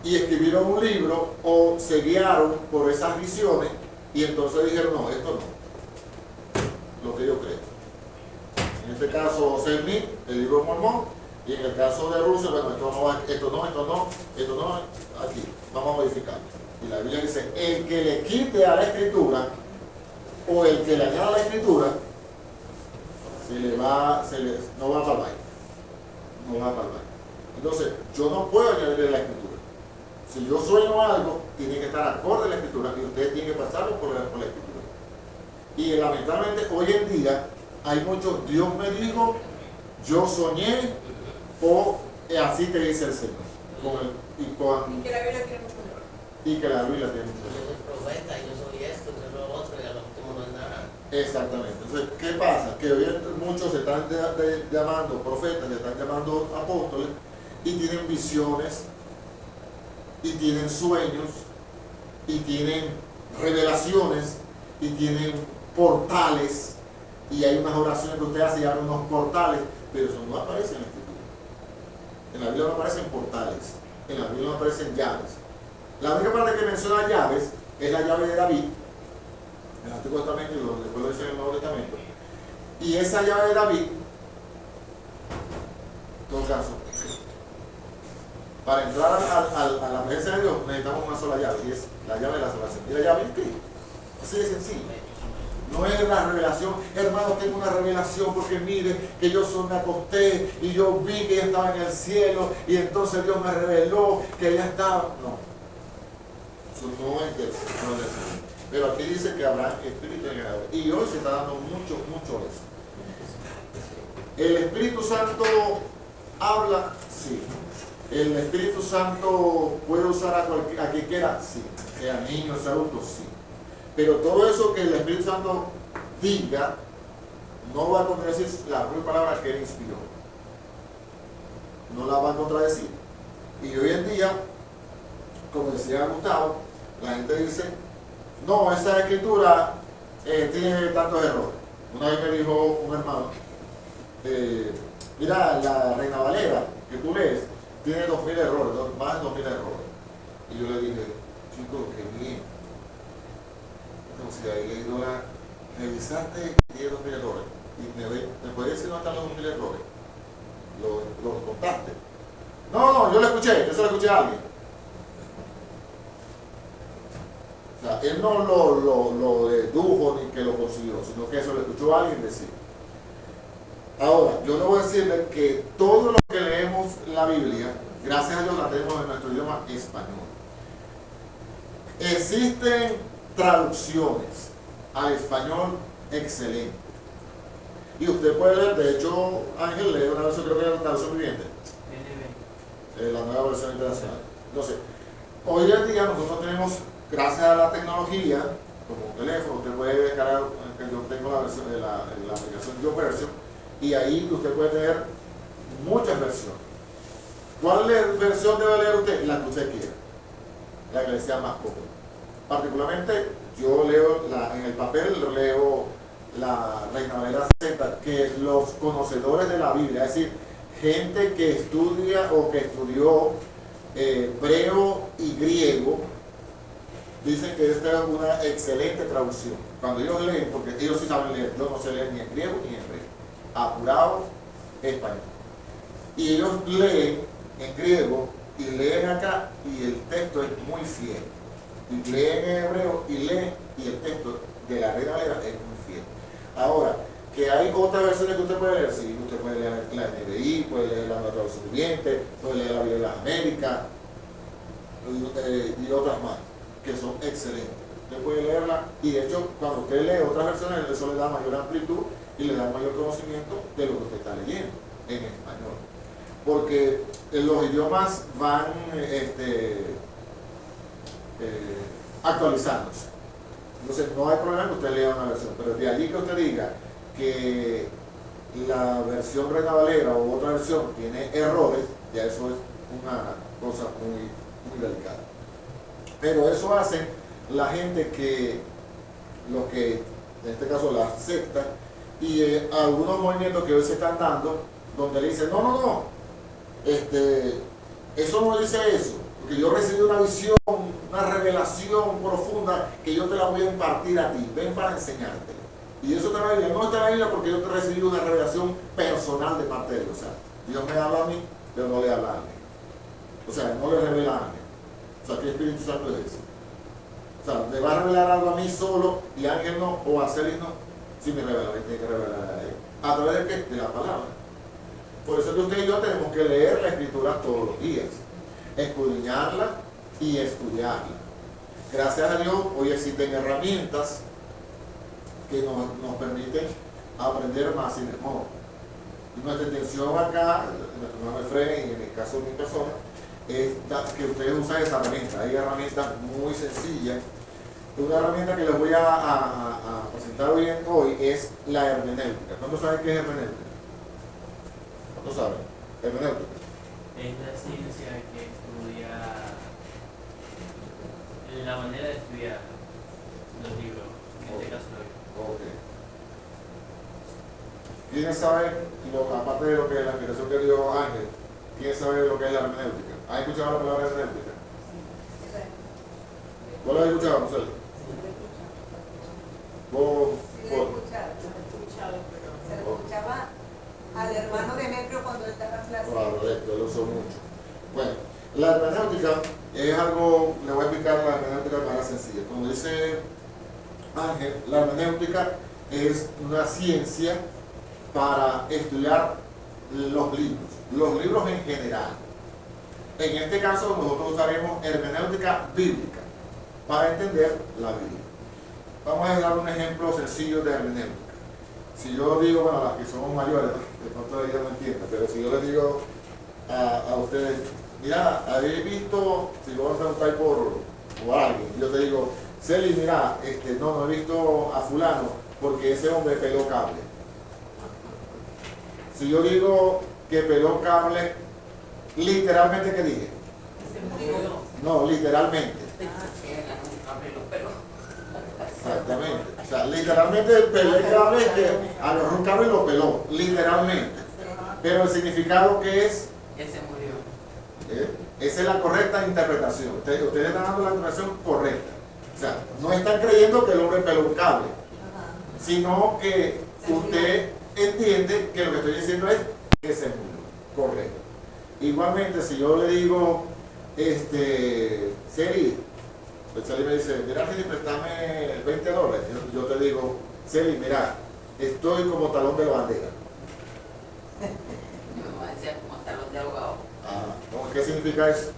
y escribieron un libro o se guiaron por esas visiones y entonces dijeron, no, esto no, lo que yo creo. En este caso José Smith, el libro de Mormón, y en el caso de Russell, bueno, esto no, aquí, vamos a modificar. Y la Biblia dice, el que le quite a la Escritura o el que le añada a la Escritura, no va para el baile. No va para el baile. Entonces, yo no puedo añadirle la Escritura. Si yo sueño algo, tiene que estar acorde a la Escritura y ustedes tienen que pasarlo por la Escritura. Y lamentablemente hoy en día hay muchos, Dios me dijo, yo soñé, o así te dice el Señor. Y que la Biblia tiene mucho valor. Y que la Biblia tiene mucho Yo valor. soy profeta, yo soy esto, yo soy lo otro, y a lo último no es nada. Exactamente. Entonces, ¿qué pasa? Que hoy muchos se están llamando profetas, se están llamando apóstoles, y tienen visiones, y tienen sueños, y tienen revelaciones, y tienen portales, y hay unas oraciones que usted hace y abre unos portales, pero eso no aparece en la Escritura. En la Biblia no aparecen portales, en la Biblia no aparecen llaves. La única parte que menciona llaves es la llave de David, en el Antiguo Testamento, y después lo dice en el Nuevo Testamento. Y esa llave de David, en todo caso, para entrar a la presencia de Dios necesitamos una sola llave, y es la llave de la salvación. Y la llave es Cristo. Así de sencillo. No es la revelación, hermano, tengo una revelación porque mire que yo me acosté y yo vi que ella estaba en el cielo y entonces Dios me reveló que ella estaba. No. Eso no es eso. Pero aquí dice que habrá espíritu en el agua. Y hoy se está dando mucho eso. ¿El Espíritu Santo habla? Sí. ¿El Espíritu Santo puede usar a quien quiera? Sí. Sea niño, sea adulto, sí. Pero todo eso que el Espíritu Santo diga, no va a contradecir la primera palabra que él inspiró. No la va a contradecir. Y hoy en día, como decía Gustavo, la gente dice, no, esa escritura tiene tantos errores. Una vez me dijo un hermano, mira, la Reina Valera que tú lees tiene 2000 errores, más de 2000 errores. Y yo le dije, chicos, qué bien. Entonces ahí le digo, revisaste y tiene 2000 errores. Y me puede decir dónde están los 2000 errores. Lo contaste. No, yo lo escuché, yo se lo escuché a alguien. O sea, él no lo dedujo ni que lo consiguió, sino que eso lo escuchó a alguien decir. Ahora, yo no voy a decirle que todo lo que leemos la Biblia, gracias a Dios la tenemos en nuestro idioma español. Existen traducciones al español excelente. Y usted puede leer, de hecho, Ángel lee una versión, creo que es la traducción viviente. La nueva versión internacional. Entonces, hoy en día nosotros tenemos, gracias a la tecnología, como un teléfono, usted puede descargar, yo tengo la versión de la aplicación YouVersion, y ahí usted puede tener muchas versiones. ¿Cuál versión debe leer usted? La que usted quiera, la que le sea más cómoda. Particularmente, yo leo, en el papel leo la Reina Valera 60, que los conocedores de la Biblia, es decir, gente que estudia o que estudió hebreo y griego, dicen que esta es una excelente traducción. Cuando ellos leen, porque ellos sí saben leer, yo no sé leer ni en griego ni en hebreo, apurado español. Y ellos leen en griego y leen acá y el texto es muy fiel. Y leen en hebreo y leen y el texto de la Reina Valera es muy fiel. Ahora, que hay otras versiones que usted puede leer, sí, usted puede leer la NBI, puede leer la Nueva Traducción Viviente, puede leer la Biblia de las Américas y otras más, que son excelentes. Usted puede leerla y de hecho cuando usted lee otras versiones eso le da mayor amplitud y le da mayor conocimiento de lo que usted está leyendo en español. Porque los idiomas van actualizándose. Entonces no hay problema que usted lea una versión, pero de allí que usted diga que la versión Reina Valera o otra versión tiene errores, ya eso es una cosa muy delicada. Pero eso hace la gente que, los que, en este caso la secta, y algunos movimientos que hoy se están dando, donde le dicen, no, eso no dice eso, porque yo recibí una visión, una revelación profunda que yo te la voy a impartir a ti, ven para enseñarte. Y eso está en la Biblia, no está en la Biblia porque yo te recibí una revelación personal de parte de Dios. O sea, Dios me habla a mí, pero no le habla a mí. O sea, no le revela a mí. O sea, ¿qué Espíritu Santo es eso? O sea, ¿me va a revelar algo a mí solo y a Ángel no? ¿O a Celis no? Sí me revela, me tiene que revelar a él. ¿A través de qué? De la palabra. Por eso que usted y yo tenemos que leer la Escritura todos los días, escudriñarla y estudiarla. Gracias a Dios, hoy existen herramientas que nos permiten aprender más y mejor. Y nuestra intención acá, nuestro hermano Efraín, y en el caso de mi persona, es que ustedes usen esa herramienta. Hay herramientas muy sencillas. Una herramienta que les voy a presentar hoy es la hermenéutica. ¿Cuántos saben qué es hermenéutica? ¿Cuántos saben? Hermenéutica. Es la ciencia que estudia la manera de estudiar los libros, en este caso la Biblia. Ok. ¿Quién sabe, aparte de lo que es la explicación que dio Ángel, quién sabe lo que es la hermenéutica? ¿Han escuchado la palabra hermenéutica? ¿Vos lo has escuchado, José? ¿Vos? Sí, lo he escuchado, pero se lo escuchaba al hermano Demetrio cuando él daba clase. Claro, yo lo uso mucho. Bueno, la hermenéutica es algo, le voy a explicar la hermenéutica de manera sencilla. Como dice Ángel, la hermenéutica es una ciencia para estudiar los libros en general. En este caso nosotros usaremos hermenéutica bíblica para entender la Biblia. Vamos a dar un ejemplo sencillo de hermenéutica. Si yo digo, bueno, las que somos mayores, de pronto ella no entiende, pero si yo les digo a ustedes, mira, ¿habéis visto, si vos vas a preguntar por alguien, yo te digo, Celi, mira, no he visto a fulano porque ese hombre peló cable. Si yo digo que peló cable, literalmente, ¿qué dije? No, literalmente. Exactamente. O sea, literalmente peló el cable es que agarró un cable y lo peló, literalmente. Pero el significado que es, Que se murió. esa es la correcta interpretación. Ustedes están dando la interpretación correcta. O sea, no están creyendo que el hombre peló un cable, sino que usted entiende que lo que estoy diciendo es que se murió. Correcto. Igualmente, si yo le digo, Celi, Celi me dice, mira, Celi, préstame $20. Yo te digo, Celi, mira, estoy como talón de bandera. Me va a decir como talón de ahogado. Ah, ¿qué significa eso?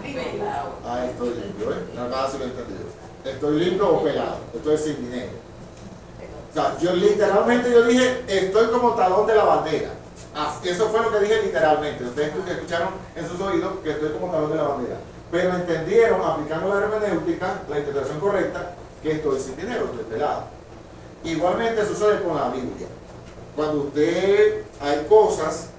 Pelado. Ah, estoy limpio, ¿eh? Nada más si lo he entendido. Estoy limpio o pelado, estoy sin dinero. O sea, yo literalmente dije, estoy como talón de la bandera. Eso fue lo que dije literalmente. Ustedes escucharon en sus oídos que estoy como talón de la bandera. pero entendieron, aplicando la hermenéutica, la interpretación correcta, que estoy sin dinero, estoy pelado. Igualmente sucede con la Biblia. Cuando usted hay cosas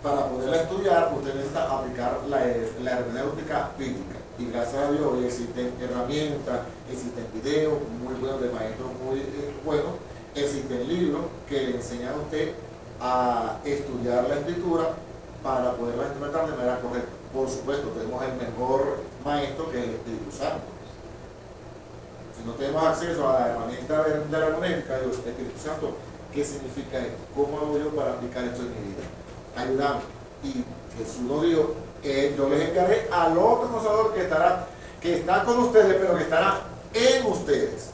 para poderla estudiar, usted necesita aplicar la hermenéutica bíblica. Y gracias a Dios hoy existen herramientas, existen videos muy buenos de maestros muy buenos, existen libros que le enseñan a usted a estudiar la escritura para poderla interpretar de manera correcta. Por supuesto, tenemos el mejor maestro que es el Espíritu Santo. Si no tenemos acceso a la herramienta de la hermenéutica del Espíritu Santo, ¿qué significa esto? ¿Cómo hago yo para aplicar esto en mi vida? Ayúdame. Y Jesús nos dijo, yo les enviaré al otro Consolador que está con ustedes, pero que estará en ustedes.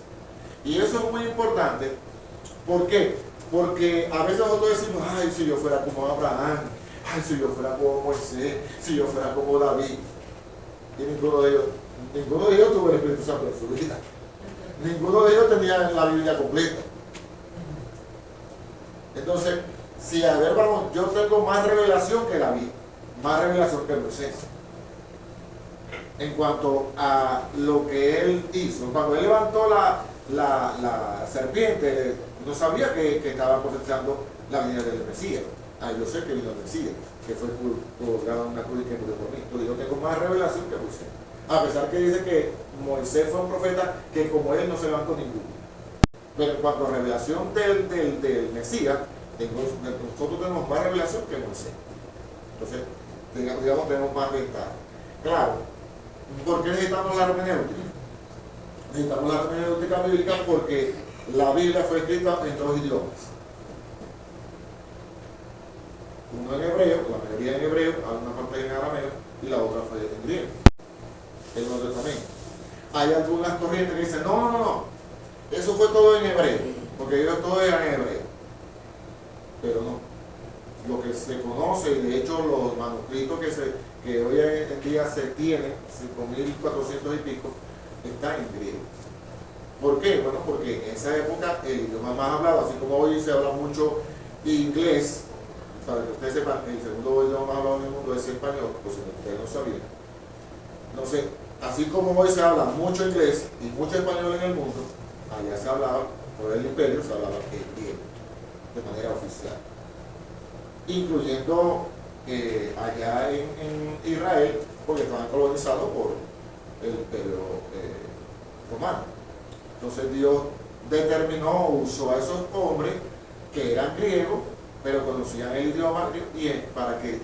Y eso es muy importante. ¿Por qué? Porque a veces nosotros decimos, ay, si yo fuera como Abraham, ay, si yo fuera como Moisés, si yo fuera como David. Y ninguno de ellos tuvo el Espíritu Santo en su vida. Ninguno de ellos tenía la Biblia completa. Entonces, si a ver, vamos, yo tengo más revelación que David, más revelación que Moisés. En cuanto a lo que él hizo, cuando él levantó la serpiente, no sabía que estaba profetizando la venida del Mesías. Yo sé que vino el Mesías, que fue colgado en una cruz y que murió por mí. Entonces yo tengo más revelación que Moisés. A pesar que dice que Moisés fue un profeta que como él no se levantó ninguno. Pero en cuanto a revelación del Mesías, nosotros tenemos más revelación que Moisés. Entonces, digamos, tenemos más ventaja. Claro, ¿por qué necesitamos la hermenéutica? Necesitamos la hermenéutica bíblica porque la Biblia fue escrita en 2 idiomas. Uno en hebreo, la mayoría en hebreo, alguna parte en arameo, y la otra fue en griego. El Nuevo Testamento. Hay algunas corrientes que dicen, no, eso fue todo en hebreo, porque ellos todos eran en hebreo. Pero no. Lo que se conoce, y de hecho los manuscritos que hoy en día se tienen, 5.400 y pico, están en griego. ¿Por qué? Bueno, porque en esa época el idioma más hablado, así como hoy se habla mucho inglés, para que ustedes sepan, el segundo idioma más hablado en el mundo es el español, pues si ustedes no sabían. Entonces, así como hoy se habla mucho inglés y mucho español en el mundo, allá se hablaba, por el imperio se hablaba el griego, de manera oficial. Incluyendo allá en Israel, porque estaban colonizados por el imperio romano. Entonces Dios determinó, usó a esos hombres que eran griegos, pero conocían el idioma y ¿para qué?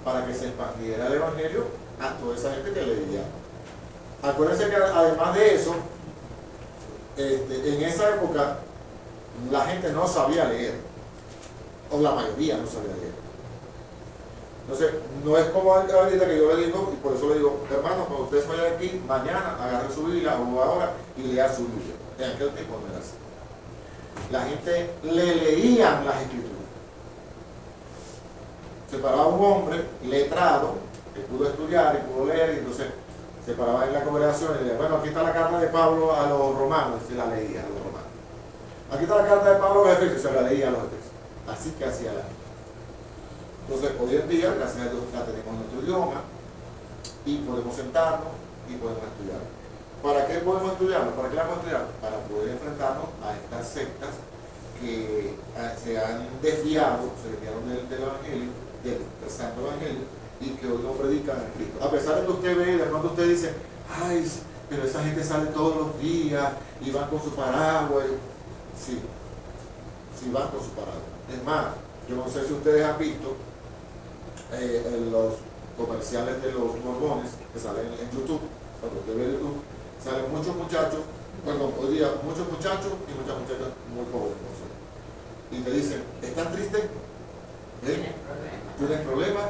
Para que se expandiera el evangelio a toda esa gente que leía. Acuérdense que además de eso, en esa época la gente no sabía leer, o la mayoría no sabía leer. Entonces, no es como ahorita que yo le digo, y por eso le digo, hermano, cuando ustedes vayan aquí, mañana agarren su Biblia o ahora y lea su Biblia. En aquel tiempo no era así. La gente le leían las escrituras. Se paraba un hombre letrado que pudo estudiar y pudo leer, y entonces se paraba en la congregación y decía, bueno, aquí está la carta de Pablo a los romanos, y se la leía a los romanos. Aquí está la carta de Pablo a los efesios, se la leía a los efesios. Así que hacía la gente. Entonces, hoy en día, gracias a Dios, la tenemos en nuestro idioma y podemos sentarnos y podemos estudiar. ¿Para qué podemos estudiarlo? ¿Para qué la podemos estudiar? Para poder enfrentarnos a estas sectas que se han desviado, se desviaron del Evangelio, del Santo Evangelio, y que hoy no predican a Cristo. A pesar de que usted ve, de pronto usted dice, ay, pero esa gente sale todos los días y van con su paraguas. Sí, sí van con su paraguas. Es más, yo no sé si ustedes han visto los comerciales de los mormones que salen en YouTube. Cuando usted ve YouTube, salen muchos muchachos, bueno, hoy día muchos muchachos y muchas muchachas muy jóvenes. Y te dicen, ¿estás triste? ¿Tienes problemas?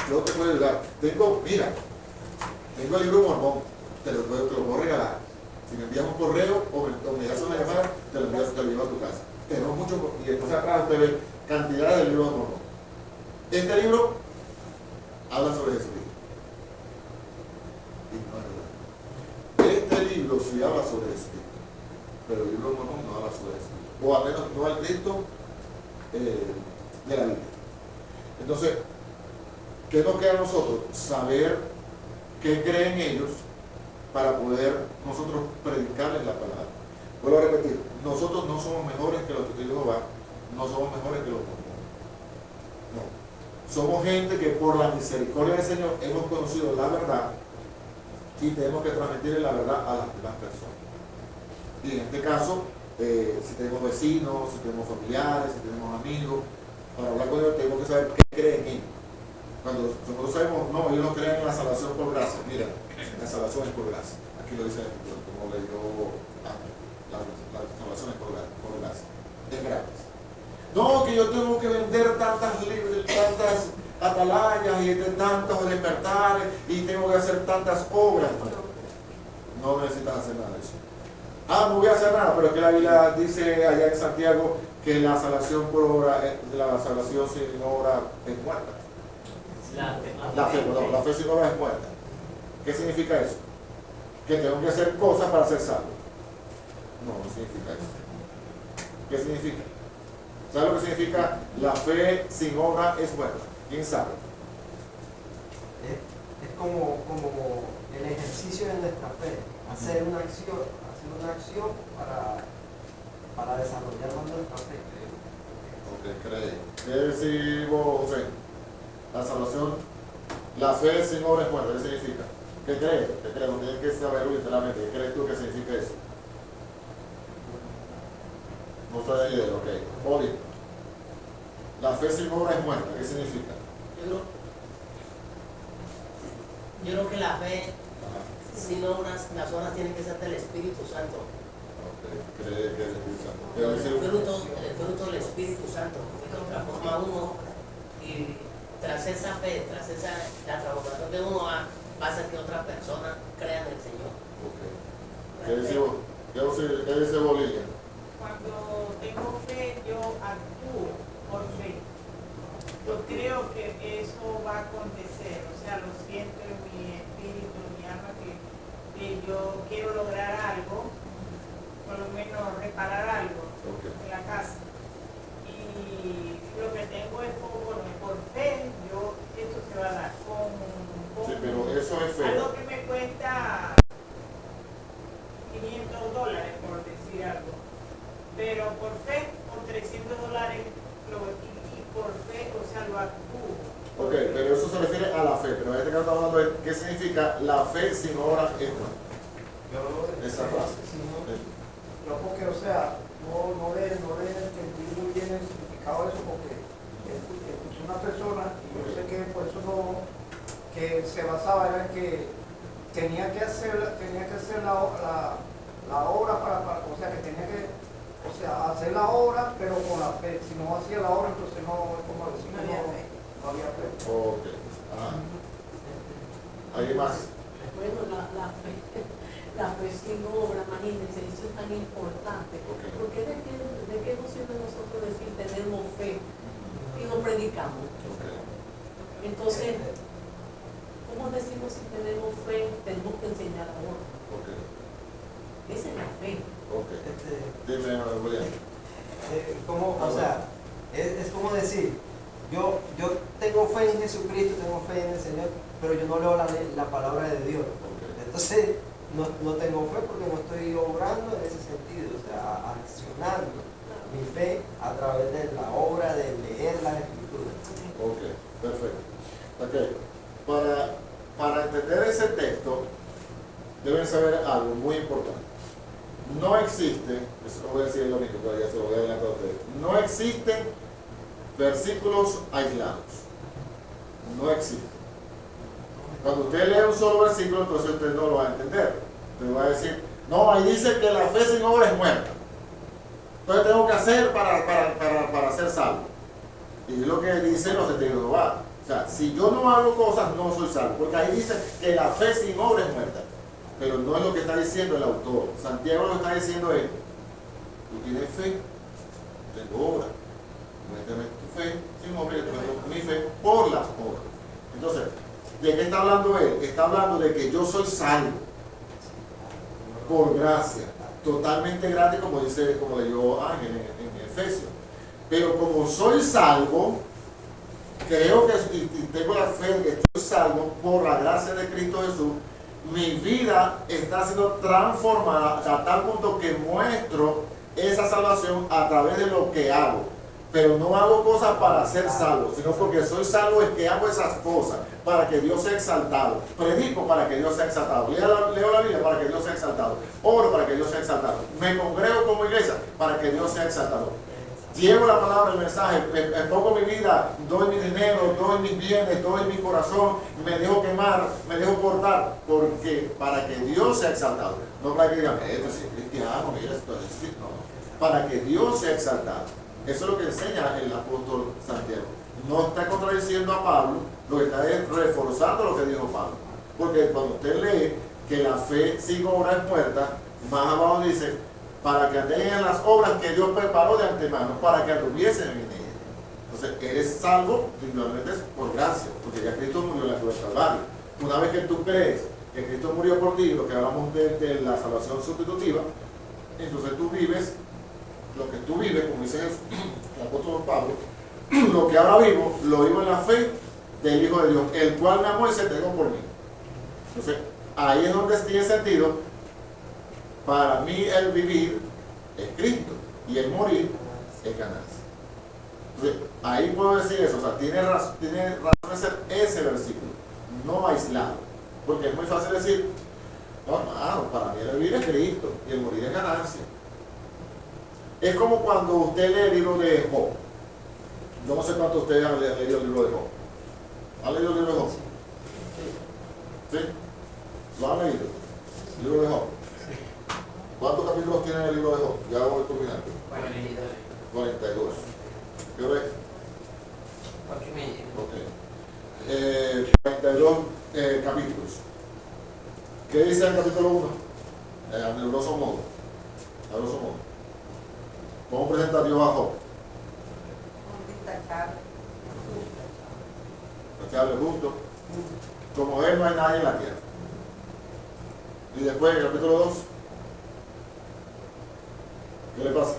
Yo te puedo ayudar. Tengo el libro mormón, te lo puedo regalar. Si me envías un correo o me das una llamada, te lo llevo a tu casa. Tenemos mucho, y entonces atrás usted ve cantidad de libros mormón. Este libro habla sobre Jesucristo. Y no es verdad. Este libro sí habla sobre Jesucristo, pero el libro mormón no habla sobre Jesucristo. O al menos no al Cristo de la Biblia. Entonces, ¿qué nos queda a nosotros? Saber qué creen ellos para poder nosotros predicarles la palabra. Vuelvo a repetir, nosotros no somos mejores que los testigos de Jehová, no somos mejores que los mormones. No. Somos gente que por la misericordia del Señor hemos conocido la verdad y tenemos que transmitir la verdad a las personas. Y en este caso, si tenemos vecinos, si tenemos familiares, si tenemos amigos, para hablar con ellos tenemos que saber qué creen ellos. Cuando nosotros sabemos, no, ellos no creen en la salvación por gracia. Mira, la salvación es por gracia. Aquí lo dice el Escritura, como leyó antes. La salvación es por gracia. Es gratis. No, que yo tengo que vender tantas atalayas y tantos despertares y tengo que hacer tantas obras. No necesitas hacer nada de eso. No voy a hacer nada, pero es que la Biblia dice allá en Santiago que la salvación por obra, la salvación sin obra es muerta. La fe sin obra es muerta. ¿Qué significa eso? Que tengo que hacer cosas para ser salvo. No significa eso. ¿Qué significa? ¿Sabes lo que significa? La fe sin obra es muerta. ¿Quién sabe? Es como el ejercicio de nuestra fe, hacer una acción para desarrollar más nuestra fe. Ok, cree. ¿Qué decís vos, José? La salvación, la fe sin obra es muerta. ¿Qué significa? ¿Qué crees? ¿Qué crees? No tienes que saberlo literalmente. ¿Qué crees tú que significa eso? No sabes idea, ok. Oli, la fe sin obra es muerta. ¿Qué significa? Yo creo que la fe sin obras, las obras tienen que ser del Espíritu Santo. Ok, cree que es el Espíritu Santo. El fruto del Espíritu Santo, que lo transforma a uno y tras esa fe, la transformación de uno va a hacer que otras personas crean en el Señor. Ok. ¿Qué dice Bolivia? Cuando tengo fe, yo actúo por fe. Yo creo que eso va a acontecer, o sea, lo siento en mi espíritu, en mi alma, que yo quiero lograr algo, por lo menos reparar algo en la casa. Y lo que tengo es por fe, esto se va a dar con Sí, pero eso es fe. algo que me cuesta $500, por decir algo. Pero por fe, por $300, y por fe, o sea, lo actúo. Ok, pero eso se refiere a la fe, pero en este caso estamos hablando de qué significa la fe sin obra es muerta. Esa frase. No, porque, o sea, no le entendí muy bien el significado de eso, porque escuché una persona, y yo sé que por eso que se basaba era en que tenía que hacer la obra o sea, que tenía que, o sea, hacer la obra, pero con la fe. Si no hacía la obra, entonces no, es como decir, no había fe. Ok. ¿Alguien más? Bueno, la fe sin obra, imagínense, eso es tan importante. Okay. Porque de qué nos sirve nosotros decir tenemos fe y no predicamos? Okay. Entonces, ¿cómo decimos si tenemos fe? Tenemos que enseñar ahora. Okay. Esa es la fe. Okay. Dime, William. O sea, es como decir, yo tengo fe en Jesucristo, tengo fe en el Señor, pero yo no leo la palabra de Dios. Okay. Entonces, no tengo fe porque no estoy obrando en ese sentido, o sea, accionando mi fe a través de la obra de leer las Escrituras. Ok, perfecto. Ok, para entender ese texto, deben saber algo muy importante. No existe, eso no voy a decir lo mismo, pero ya se lo voy a adelantar a ustedes. No existen versículos aislados. No existen. Cuando usted lee un solo versículo, entonces usted no lo va a entender. Usted va a decir, no, ahí dice que la fe sin obra es muerta. Entonces tengo que hacer para ser salvo. Y es lo que dicen los testigos de Jehová. O sea, si yo no hago cosas, no soy salvo. Porque ahí dice que la fe sin obra es muerta. Pero no es lo que está diciendo el autor. Santiago lo que está diciendo es, tú tienes fe, tengo obra. Muéstrame tu fe sin obra y yo te muestro mi fe por las obras. Entonces, ¿de qué está hablando él? Está hablando de que yo soy salvo por gracia, totalmente gratis, como leyó Ángel en Efesios. Pero como soy salvo, creo que y tengo la fe de que estoy salvo por la gracia de Cristo Jesús, mi vida está siendo transformada a tal punto que muestro esa salvación a través de lo que hago. Pero no hago cosas para ser salvo, sino porque soy salvo es que hago esas cosas para que Dios sea exaltado. Predico para que Dios sea exaltado. Leo la Biblia para que Dios sea exaltado. Oro para que Dios sea exaltado. Me congrego como iglesia para que Dios sea exaltado. Llevo la palabra, el mensaje, pongo mi vida, doy mi dinero, doy mis bienes, doy mi corazón, me dejo quemar, me dejo cortar, porque para que Dios sea exaltado. No para que digan, esto es cristiano, mira, esto es cristiano. No, para que Dios sea exaltado. Eso es lo que enseña el apóstol Santiago. No está contradiciendo a Pablo, lo que está es reforzando lo que dijo Pablo. Porque cuando usted lee que la fe sin obra es muerta, más abajo dice, para que anden en las obras que Dios preparó de antemano, para que anduviesen en ellas. Entonces, eres salvo, simplemente es por gracia, porque ya Cristo murió en la cruz del Calvario. Una vez que tú crees que Cristo murió por ti, lo que hablamos de la salvación sustitutiva, entonces tú vives lo que tú vives, como dice el apóstol Pablo, lo que ahora vivo, lo vivo en la fe del Hijo de Dios, el cual me amó y se entregó por mí. Entonces, ahí es donde tiene sentido. Para mí el vivir es Cristo y el morir es ganancia. Entonces, ahí puedo decir eso, o sea, tiene razón de ser ese versículo, no aislado, porque es muy fácil decir, no, hermano, para mí el vivir es Cristo y el morir es ganancia. Es como cuando usted lee el libro de Job. Yo no sé cuántos de ustedes han leído el libro de Job. ¿Han leído el libro de Job? ¿Sí? ¿Lo han leído? El libro de Job. ¿Cuántos capítulos tiene el libro de Job? Ya voy terminando. 42. ¿Qué hora es? 8:30. Ok. 42 capítulos. ¿Qué dice el capítulo 1? A grosso modo. A grosso modo. ¿Cómo presenta Dios a Job? Intachable, justo. Como él no hay nadie en la tierra. Y después, en el capítulo 2, ¿qué le pasa?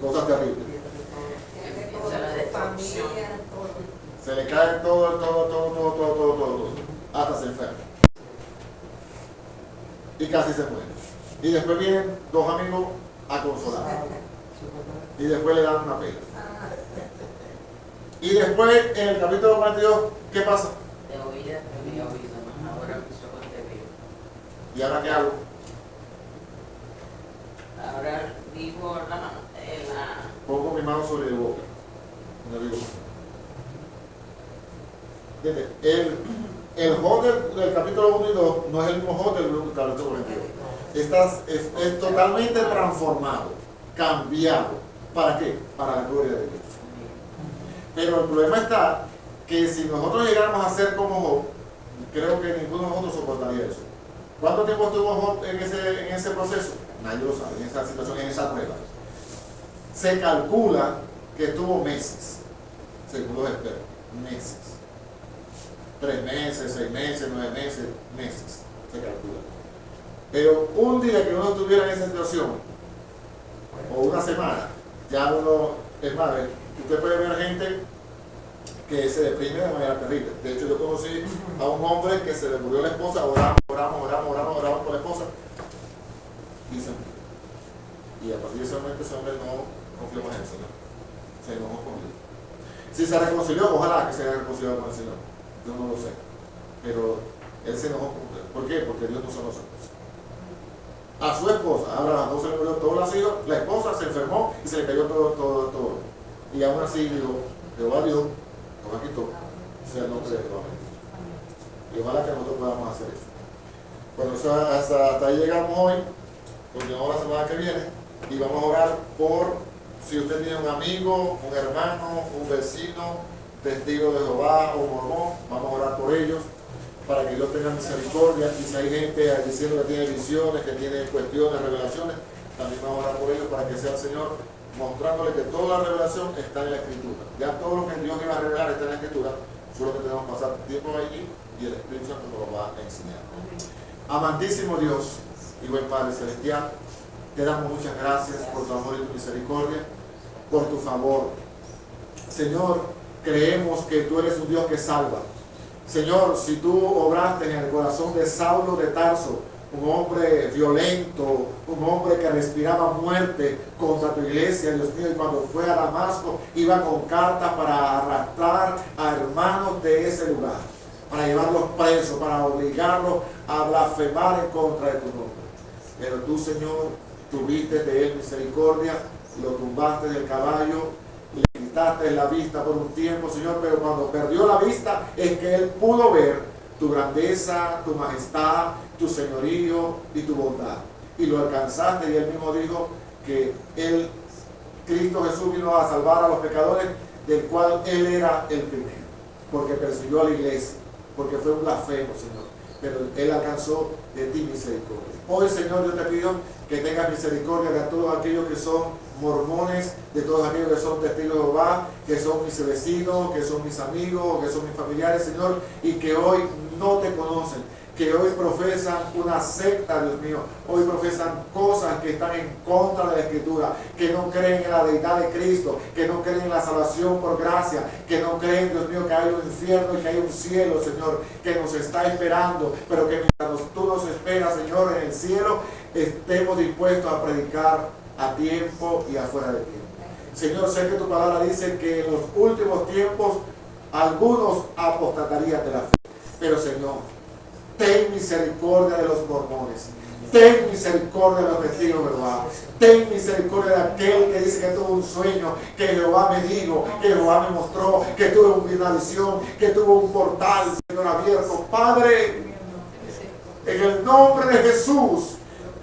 Cosas terribles. Empieza la destrucción. Se le cae todo. Hasta se enferma. Y casi se muere. Y después vienen dos amigos a consolar. Y después le dan una pela. Y después, en el capítulo 42, ¿qué pasa? De oídas te había oído, mas ahora mis ojos te veo. ¿Y ahora qué hago? Ahora digo Pongo mi mano sobre la boca. No digo más. El Job del capítulo 1 y 2 no es el mismo Job del capítulo 42. Es totalmente transformado, cambiado. ¿Para qué? Para la gloria de Dios. Pero el problema está que si nosotros llegáramos a ser como Job, creo que ninguno de nosotros soportaría eso. ¿Cuánto tiempo estuvo Job en ese proceso? Nadie lo sabe, en esa situación, en esa prueba. Se calcula que estuvo meses, según los expertos, meses. 3 meses, 6 meses, 9 meses, se calcula. Pero un día que uno estuviera en esa situación, o una semana, ya uno, es más, usted puede ver gente que se deprime de manera terrible. De hecho, yo conocí a un hombre que se le murió la esposa, oramos por la esposa, y se murió. Y a partir de ese momento ese hombre no confió más en el Señor, se enojó con Dios. Si se reconcilió, ojalá que se haya reconciliado con el Señor, yo no lo sé, pero él se enojó con Dios. ¿Por qué? Porque Dios no son los esposos. A su esposa, Abraham, no se le murió todos los hijos, la esposa se enfermó y se le cayó todo. Y aún así dijo, Jehová Dios, nos quitó, sea el nombre de Jehová. Y ojalá que nosotros podamos hacer eso. Bueno, hasta ahí llegamos hoy, continuamos la semana que viene y vamos a orar por, si usted tiene un amigo, un hermano, un vecino, testigo de Jehová o mormón, vamos a orar por ellos, para que Dios tenga misericordia. Y si hay gente diciendo que tiene visiones, que tiene cuestiones, revelaciones, también vamos a orar por ellos para que sea el Señor mostrándole que toda la revelación está en la Escritura. Ya todo lo que Dios iba a revelar está en la Escritura, solo que tenemos que pasar tiempo allí y el Espíritu Santo nos lo va a enseñar. Amantísimo Dios y buen Padre Celestial, te damos muchas gracias por tu amor y tu misericordia, por tu favor. Señor, creemos que tú eres un Dios que salva. Señor, si tú obraste en el corazón de Saulo de Tarso, un hombre violento, un hombre que respiraba muerte contra tu iglesia, Dios mío, y cuando fue a Damasco iba con cartas para arrastrar a hermanos de ese lugar, para llevarlos presos, para obligarlos a blasfemar en contra de tu nombre. Pero tú, Señor, tuviste de él misericordia, lo tumbaste del caballo, le quitaste la vista por un tiempo, Señor, pero cuando perdió la vista es que él pudo ver tu grandeza, tu majestad, tu señorío y tu bondad. Y lo alcanzaste, y él mismo dijo que él, Cristo Jesús, vino a salvar a los pecadores, del cual él era el primero, porque persiguió a la iglesia, porque fue un blasfemo, Señor, pero él alcanzó de ti misericordia. Hoy, Señor, yo te pido que tengas misericordia de todos aquellos que son mormones, de todos aquellos que son testigos de Jehová, que son mis vecinos, que son mis amigos, que son mis familiares, Señor, y que hoy no te conocen, que hoy profesan una secta, Dios mío, hoy profesan cosas que están en contra de la Escritura, que no creen en la deidad de Cristo, que no creen en la salvación por gracia, que no creen, Dios mío, que hay un infierno y que hay un cielo, Señor, que nos está esperando, pero que mientras tú nos esperas, Señor, en el cielo, estemos dispuestos a predicar a tiempo y afuera de tiempo. Señor, sé que tu palabra dice que en los últimos tiempos algunos apostatarían de la fe, pero Señor, ten misericordia de los mormones, ten misericordia de los testigos de Jehová, ten misericordia de aquel que dice que tuvo un sueño, que Jehová me dijo, que Jehová me mostró, que tuvo una visión, que tuvo un portal, Señor, abierto. Padre, en el nombre de Jesús,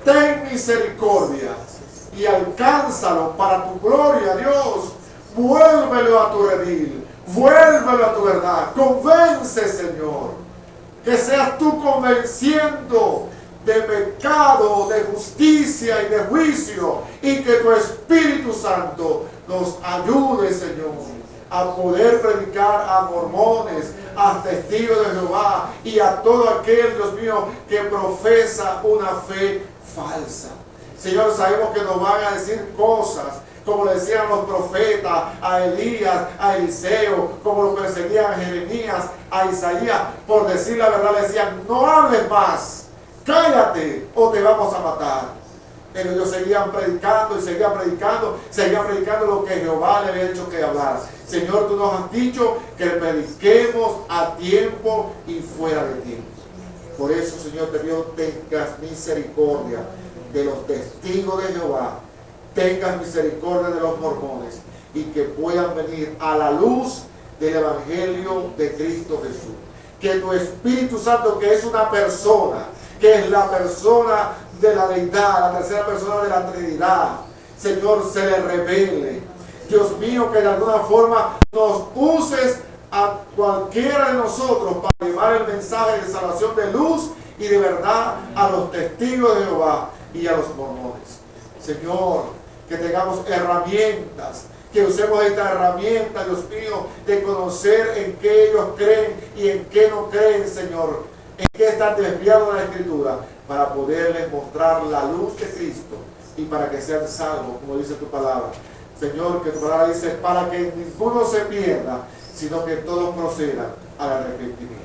ten misericordia y alcánzalo para tu gloria, Dios. Vuélvelo a tu redil, vuélvelo a tu verdad, convence, Señor. Que seas tú convenciendo de pecado, de justicia y de juicio, y que tu Espíritu Santo nos ayude, Señor, a poder predicar a mormones, a testigos de Jehová y a todo aquel, Dios mío, que profesa una fe falsa. Señor, sabemos que nos van a decir cosas como le decían los profetas a Elías, a Eliseo, como lo perseguían a Jeremías, a Isaías, por decir la verdad, le decían, no hables más, cállate o te vamos a matar. Pero ellos seguían predicando y seguían predicando lo que Jehová le había dicho que hablar. Señor, tú nos has dicho que prediquemos a tiempo y fuera de tiempo. Por eso, Señor, te pido tengas misericordia de los testigos de Jehová, tengas misericordia de los mormones y que puedan venir a la luz del Evangelio de Cristo Jesús. Que tu Espíritu Santo, que es una persona, que es la persona de la deidad, la tercera persona de la Trinidad, Señor, se le revele. Dios mío, que de alguna forma nos uses a cualquiera de nosotros para llevar el mensaje de salvación, de luz y de verdad a los testigos de Jehová y a los mormones. Señor, que tengamos herramientas, que usemos esta herramienta, Dios mío, de conocer en qué ellos creen y en qué no creen, Señor, en qué están desviados de la Escritura, para poderles mostrar la luz de Cristo y para que sean salvos, como dice tu palabra. Señor, que tu palabra dice, para que ninguno se pierda, sino que todos procedan al arrepentimiento.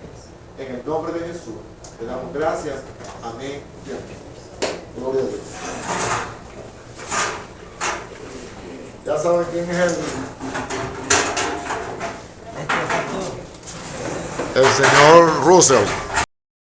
En el nombre de Jesús, te damos gracias. Amén y amén. Gloria a Dios. Ya saben quién es el señor Russell.